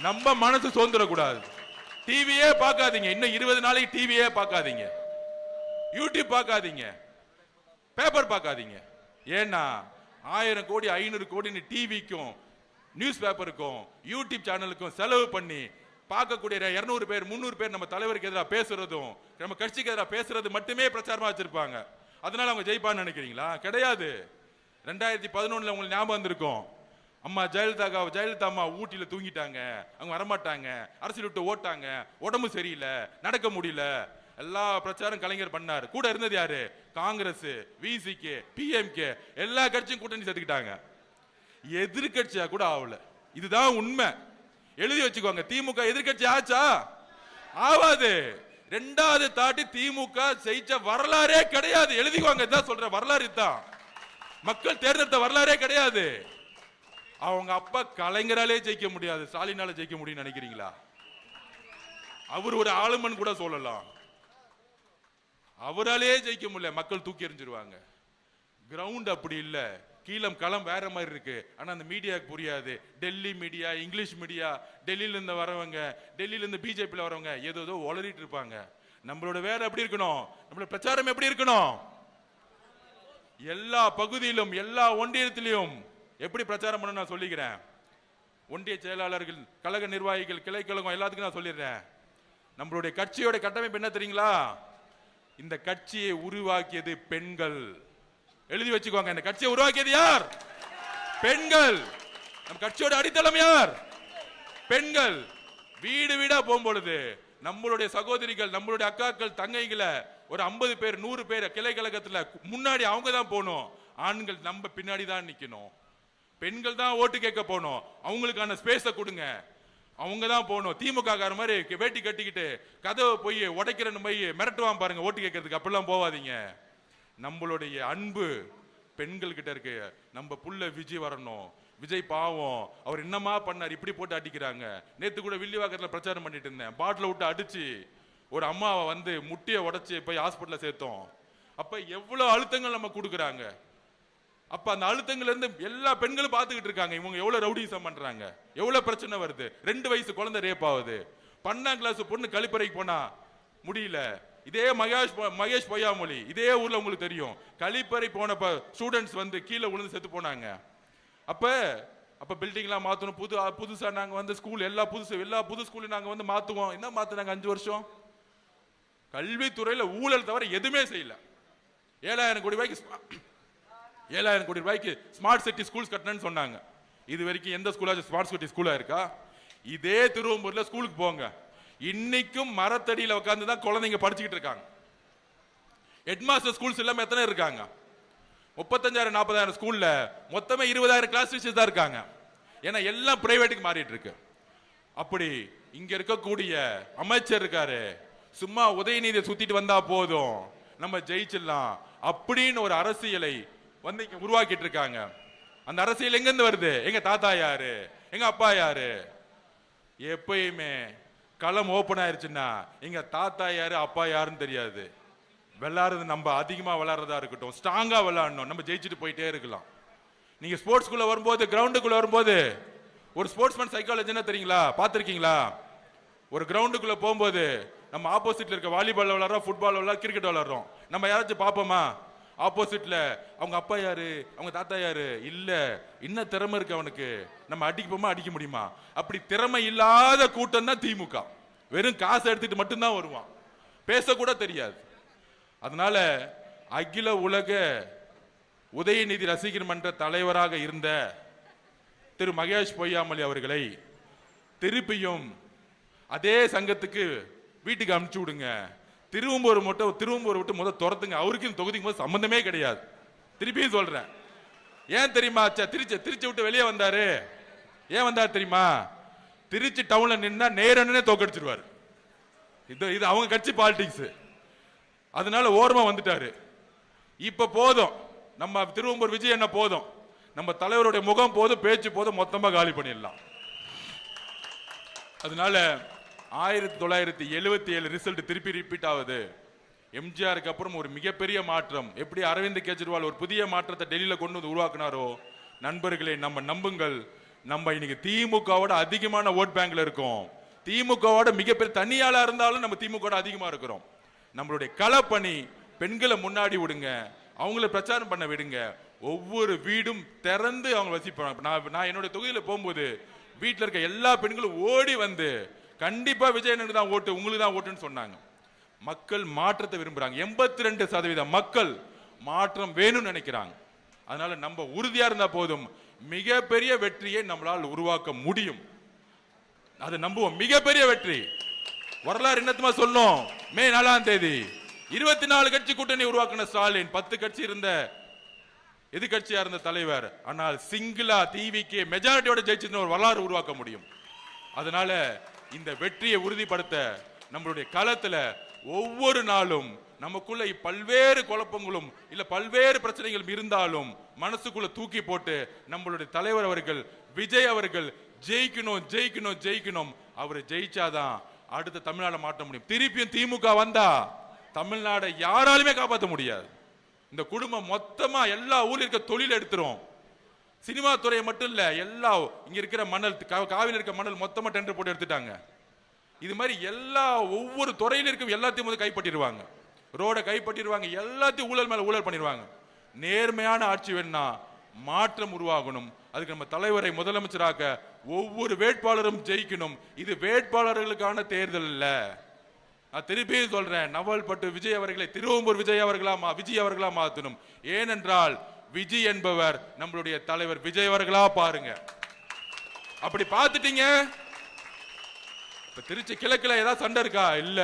நம்ம மனசு சோர்ந்துடக்கூடாது. டிவியே பார்க்காதீங்க. இன்னும் 20 நாளைக்கு டிவியே பார்க்காதீங்க, யூடியூப் பார்க்காதீங்க, பேப்பர் பார்க்காதீங்க. ஏன்னா 1000 கோடி 500 கோடி டிவிக்கும் நியூஸ் பேப்பருக்கும் யூடியூப் சேனலுக்கும் செலவு பண்ணி பார்க்கக்கூடிய 200 பேர் 300 பேர் நம்ம தலைவருக்கு எதிராக பேசுறதும் நம்ம கட்சிக்கு எதிராக பேசுறது மட்டுமே பிரச்சாரமா வச்சிருப்பாங்க. அதனால அவங்க ஜெயிப்பான்னு நினைக்கிறீங்களா? கிடையாது. 2011 உங்களுக்கு ஞாபகம் வந்திருக்கும், அம்மா ஜெயலலிதா அம்மா ஊட்டியில தூங்கிட்டாங்க, அவங்க வரமாட்டாங்க, அரசியல் விட்டு ஓட்டாங்க, உடம்பு சரியில்லை, நடக்க முடியல, எல்லா பிரச்சாரம் கலைஞர் பண்ணாரு. கூட இருந்தது யாரு? காங்கிரஸ், விசிகே, பிஎம்கே, எல்லா கட்சியும் கூட்டணி சேர்த்துக்கிட்டாங்க. எதிர்கட்சியா கூட ஆகல. இதுதான் உண்மை. எழுதி வச்சுக்கோங்க. திமுக எதிர்கட்சி ஆச்சா? ஆவாது. 2வது தாட்டி திமுக ஜெயிச்ச வரலாறே கிடையாது. எழுதிக்குவாங்க. இதான் சொல்ற வரலாறு. தான் மக்கள் தேர்ந்தெடுத்த வரலாறே கிடையாது. அவங்க அப்பா கலைஞராலே ஜெயிக்க முடியாது, ஸ்டாலினால ஜெயிக்க முடியும் நினைக்கிறீங்களா? அவர் ஒரு ஆளுமன் கூட சொல்லலாம், அவராலே ஜெயிக்க முடியல. மக்கள் தூக்கி எறிஞ்சிருவாங்க. கிரவுண்ட் அப்படி இல்ல, களம் வேற மாதிரி இருக்கு. ஆனா அந்த மீடியாவுக்கு புரியாது. டெல்லி மீடியா, இங்கிலீஷ் மீடியா, டெல்லியில இருந்து வரவங்க, டெல்லியில இருந்து பிஜேபியில் வரவங்க ஏதோ உளறிட்டு இருப்பாங்க. நம்மளோட வேற எப்படி இருக்கணும்? நம்மளோட பிரச்சாரம் எப்படி இருக்கணும்? எல்லா பகுதியிலும் எல்லா ஒன்றியத்திலும் எப்படி பிரச்சாரம் பண்ண நான் சொல்லிக்கிறேன். ஒன்றிய செயலாளர்கள், கழக நிர்வாகிகள், கிளை கழகம் எல்லாத்துக்கும் நான் சொல்லிடுறேன். நம்மளுடைய கட்சியோட கட்டமைப்பு என்ன தெரியுங்களா? இந்த கட்சியை உருவாக்கியது பெண்கள். எழுதி வச்சுக்கோங்க. இந்த கட்சியை உருவாக்கியது யார்? பெண்கள். நம்ம கட்சியோட அடித்தளம் யார்? பெண்கள். வீடு வீடா போகும்பொழுது நம்மளுடைய சகோதரிகள், நம்மளுடைய அக்காக்கள், தங்கைகளை ஒரு 50 பேர் 100 பேர் கிளை கழகத்துல முன்னாடி அவங்க தான் போகணும். ஆண்கள் நம்ம பின்னாடி தான் நிக்கணும். பெண்கள் தான் ஓட்டு கேட்க போனோம், அவங்களுக்கான ஸ்பேஸை கொடுங்க. அவங்க தான் போகணும். திமுக கார மாதிரி வேட்டி கட்டிக்கிட்டு கதவை போய் உடைக்கிறன்னு போய் மிரட்டுவான் பாருங்க ஓட்டு கேட்கறதுக்கு, அப்படிலாம் போவாதீங்க. நம்மளுடைய அன்பு பெண்கள் கிட்ட இருக்கு. நம்ம புள்ள விஜய் வரணும். விஜய் பாவம், அவர் என்னமா பண்ணார், இப்படி போட்டு அடிக்கிறாங்க. நேத்து கூட வில்லிவாக்கத்துல பிரச்சாரம் பண்ணிட்டு இருந்தேன். பாட்டில விட்டு அடிச்சு ஒரு அம்மாவை வந்து முட்டியை உடைச்சு போய் ஹாஸ்பிட்டல்ல சேர்த்தோம். அப்ப எவ்வளவு அழுத்தங்கள் நம்ம கொடுக்குறாங்க. அப்ப அந்த அழுத்தங்கள்ல இருந்து எல்லா பெண்களும் பார்த்துக்கிட்டு இருக்காங்க. இவங்க எவ்வளவு ரவுடிசம் பண்றாங்க, எவ்வளவு பிரச்சனை வருது. 2 வயசு குழந்தை ரேப் ஆகுது. 12ஆம் கிளாஸ் பொண்ணு கழிப்பறைக்கு போனா முடியல. இதே மகேஷ் பொய்யாமொழி இதே ஊர்ல உங்களுக்கு தெரியும். கழிப்பறை போனப்ப ஸ்டூடெண்ட்ஸ் வந்து கீழே விழுந்து செத்து போனாங்க. அப்ப பில்டிங் எல்லாம் மாத்தணும். புதுசா நாங்க வந்து ஸ்கூல் எல்லா புது ஸ்கூல் நாங்க வந்து மாத்துவோம். என்ன மாத்துனாங்க 5 வருஷம்? கல்வித்துறையில ஊழல் தவிர எதுவுமே செய்யல. 7,000 கோடி ரூபாய்க்கு ஸ்மார்ட் சிட்டி ஸ்கூல்ஸ் கட்டணும்னு சொன்னாங்க. இது வரைக்கும் எந்த ஸ்கூலாச்சும் ஸ்மார்ட் சிட்டி ஸ்கூலா இருக்கா? இதே திருவம்பூர்ல ஸ்கூலுக்கு போங்க, இன்னைக்கும் மரத்தடியில உட்கார்ந்து தான் குழந்தைங்க படிச்சுக்கிட்டு இருக்காங்க. ஹெட்மாஸ்டர் ஸ்கூல்ஸ் இல்லாம எத்தனை இருக்காங்க? 35,000-40,000 ஸ்கூல்ல மொத்தமே 20,000 கிளாஸ் டீச்சர்ஸ் தான் இருக்காங்க. ஏன்னா எல்லாம் பிரைவேட்டுக்கு மாறிட்டு இருக்கு. அப்படி இங்க இருக்கக்கூடிய அமைச்சர் இருக்காரு, சும்மா உதயநிதியை சுத்திட்டு வந்தா போதும் நம்ம ஜெயிச்சிடலாம் அப்படின்னு ஒரு அரசியலை வந்து இங்க உருவாக்கிட்டு இருக்காங்க. அந்த அரசியல் எங்க இருந்து வருது? எங்க தாத்தா யாரு, எங்க அப்பா யாரு? எப்பயுமே களம் ஓபன் ஆயிருச்சுன்னா எங்க தாத்தா யாரு அப்பா யாருன்னு தெரியாது. விளையாடுறது நம்ம அதிகமா விளையாடுறதா இருக்கட்டும், ஸ்ட்ராங்கா விளையாடணும், நம்ம ஜெயிச்சுட்டு போயிட்டே இருக்கலாம். நீங்க ஸ்போர்ட்ஸ்குள்ள வரும்போது, கிரவுண்டுக்குள்ள வரும்போது ஒரு ஸ்போர்ட்ஸ்மேன் சைக்காலஜி என்ன தெரியுங்களா? பார்த்திருக்கீங்களா? ஒரு கிரவுண்டுக்குள்ள போகும்போது நம்ம ஆப்போசிட்ல இருக்க வாலிபால் விளையாடுறோம், ஃபுட்பால் விளையாடுறோம், கிரிக்கெட் விளையாடுறோம். நம்ம யாராச்சும் பார்ப்போமா? ஆப்போசிட்ல அவங்க அப்பா யாரு, அவங்க தாத்தா யாரு? இல்ல, என்ன திறமை இருக்கு அவனுக்கு, நம்ம அடிக்கப்போமா அடிக்க முடியுமா? அப்படி திறமை இல்லாத கூட்டம் தான் திமுக. வெறும் காசு எடுத்துட்டு மட்டும்தான் வருவான், பேசக்கூட தெரியாது. அதனால அகில உலக உதயநிதி ரசிகர் மன்ற தலைவராக இருந்த திரு மகேஷ் பொய்யாமொழி அவர்களை திருப்பியும் அதே சங்கத்துக்கு வீட்டுக்கு அனுப்பிச்சு விடுங்க. திருவம்பூர் விட்டு முதல் துரத்துங்க. அவருக்கு இந்த தொகுதிக்கு சம்பந்தமே கிடையாது. திருப்பியும் சொல்றேன். ஏன் தெரியுமா? திருச்சி விட்டு வெளியே வந்தாரு. ஏன் வந்தாரு தெரியுமா? திருச்சி டவுன்ல நின்னா நேரனே தோக்கடிச்சிருவாரு. இது அவங்க கட்சி பாலிடிக்ஸ். அதனால ஓரமா வந்துட்டாரு. இப்ப போதும், நம்ம திருவம்பூர் விஜய் என்ன போதும், நம்ம தலைவருடைய முகம் போதும், பேச்சு போதும், மொத்தமா காலி பண்ணிடலாம். அதனால 1977 ரிசல்ட் திருப்பி ரிப்பீட் ஆகுது. எம்ஜிஆருக்கு அப்புறம் ஒரு மிகப்பெரிய மாற்றம். எப்படி அரவிந்த் கெஜ்ரிவால் ஒரு புதிய மாற்றத்தை டெல்லியில கொண்டு வந்து உருவாக்குனாரோ, நண்பர்களே நம்ம நம்புங்கள், நம்ம இன்னைக்கு திமுகவோட அதிகமான ஓட் பேங்க்ல இருக்கோம். திமுகவோட மிகப்பெரிய தனியாளா இருந்தாலும் நம்ம திமுக அதிகமா இருக்கிறோம். நம்மளுடைய களப்பணி, பெண்களை முன்னாடி விடுங்க, அவங்கள பிரச்சாரம் பண்ண விடுங்க. ஒவ்வொரு வீடும் திறந்து அவங்க வசிப்பாங்க. நான் என்னுடைய தொகுதியில போகும்போது வீட்டில் இருக்க எல்லா பெண்களும் ஓடி வந்து கண்டிப்பா விஜயனுக்கு தான் ஓட்டு, உங்களுக்கு தான் ஓட்டுன்னு சொன்னாங்க. மக்கள் மாற்றத்தை விரும்புறாங்க. 82% மக்கள் மாற்றம் வேணும்னு நினைக்கிறாங்க. அதனால நம்ம உறுதியா இருந்தா போதும், மிகப்பெரிய வெற்றியை நம்மளால் உருவாக்க முடியும். அதை நம்புவோம். மிகப்பெரிய வெற்றி. வரலாறு என்னத்துமா சொல்லும்? மே 4ஆம் தேதி 24 கட்சி கூட்டணி உருவாக்கின ஸ்டாலின், 10 கட்சி இருந்த எதிர்கட்சியா இருந்த தலைவர், ஆனால் சிங்கிளா டிவிக்கு மெஜாரிட்டியோட ஜெயிச்சு ஒரு வரலாறு உருவாக்க முடியும். அதனால இந்த வெற்றியை உறுதிப்படுத்த நம்மளுடைய களத்துல ஒவ்வொரு நாளும் நமக்குள்ள பல்வேறு குழப்பங்களும் இல்ல பல்வேறு பிரச்சனைகளும் இருந்தாலும் மனசுக்குள்ள தூக்கி போட்டு நம்மளுடைய தலைவர் அவர்கள் விஜய் அவர்கள் ஜெயிக்கணும் ஜெயிக்கணும் ஜெயிக்கணும். அவர் ஜெயிச்சாதான் அடுத்த தமிழ்நாடு மாற்ற முடியும். திருப்பியும் திமுக வந்தா தமிழ்நாடை யாராலுமே காப்பாற்ற முடியாது. இந்த குடும்பம் மொத்தமா எல்லா ஊர்ல இருக்க தொழில் எடுத்துரும். சினிமா துறையை மட்டும் இல்ல, எல்லா இங்க இருக்கிற மணல், காவில இருக்க மணல் மொத்தமா டெண்டர் போட்டு எடுத்துட்டாங்க. இது மாதிரி எல்லா ஒவ்வொரு துறையில இருக்கும் எல்லாத்தையும் வந்து கைப்பற்றிடுவாங்க. ரோட கைப்பற்றிடுவாங்க. எல்லாத்தையும் ஊழல் மேல ஊழல் பண்ணிடுவாங்க. நேர்மையான ஆட்சி வேணும்னா மாற்றம் உருவாகணும். அதுக்கு நம்ம தலைவரை முதலமைச்சராக ஒவ்வொரு வேட்பாளரும் ஜெயிக்கணும். இது வேட்பாளர்களுக்கான தேர்தல் இல்ல. நான் திருப்பியும் சொல்றேன், நவல்பட்டு விஜய் அவர்களை திருவம்பூர் விஜய் அவர்களா மாற்றணும். ஏனென்றால் விஜய் என்பவர் நம்மளுடைய தலைவர் விஜய் அவர்களா பாருங்க. அப்படி பார்த்துட்டீங்க. இப்ப திருச்சி கிழக்குல ஏதாவது சண்டை இருக்கா? இல்ல.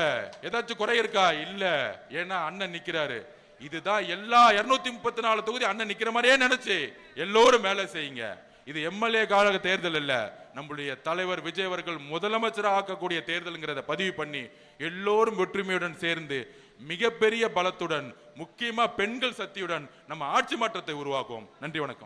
ஏதாச்சும் குறை இருக்கா? இல்ல. ஏன்னா அண்ணன் நிக்கிறாரு. இதுதான் எல்லா 234 தொகுதி அண்ணன் நிக்கிற மாதிரியே நினைச்சு எல்லோரும் மேல செய்யுங்க. இது எம்எல்ஏ கால தேர்தல் இல்ல, நம்முடைய தலைவர் விஜய் அவர்கள் முதலமைச்சராக ஆக்கக்கூடிய தேர்தல்ங்கிறத பதிவு பண்ணி எல்லோரும் ஒற்றுமையுடன் சேர்ந்து மிகப்பெரிய பலத்துடன், முக்கியமா பெண்கள் சக்தியுடன் நம்ம ஆட்சி மாற்றத்தை உருவாக்குவோம். நன்றி, வணக்கம்.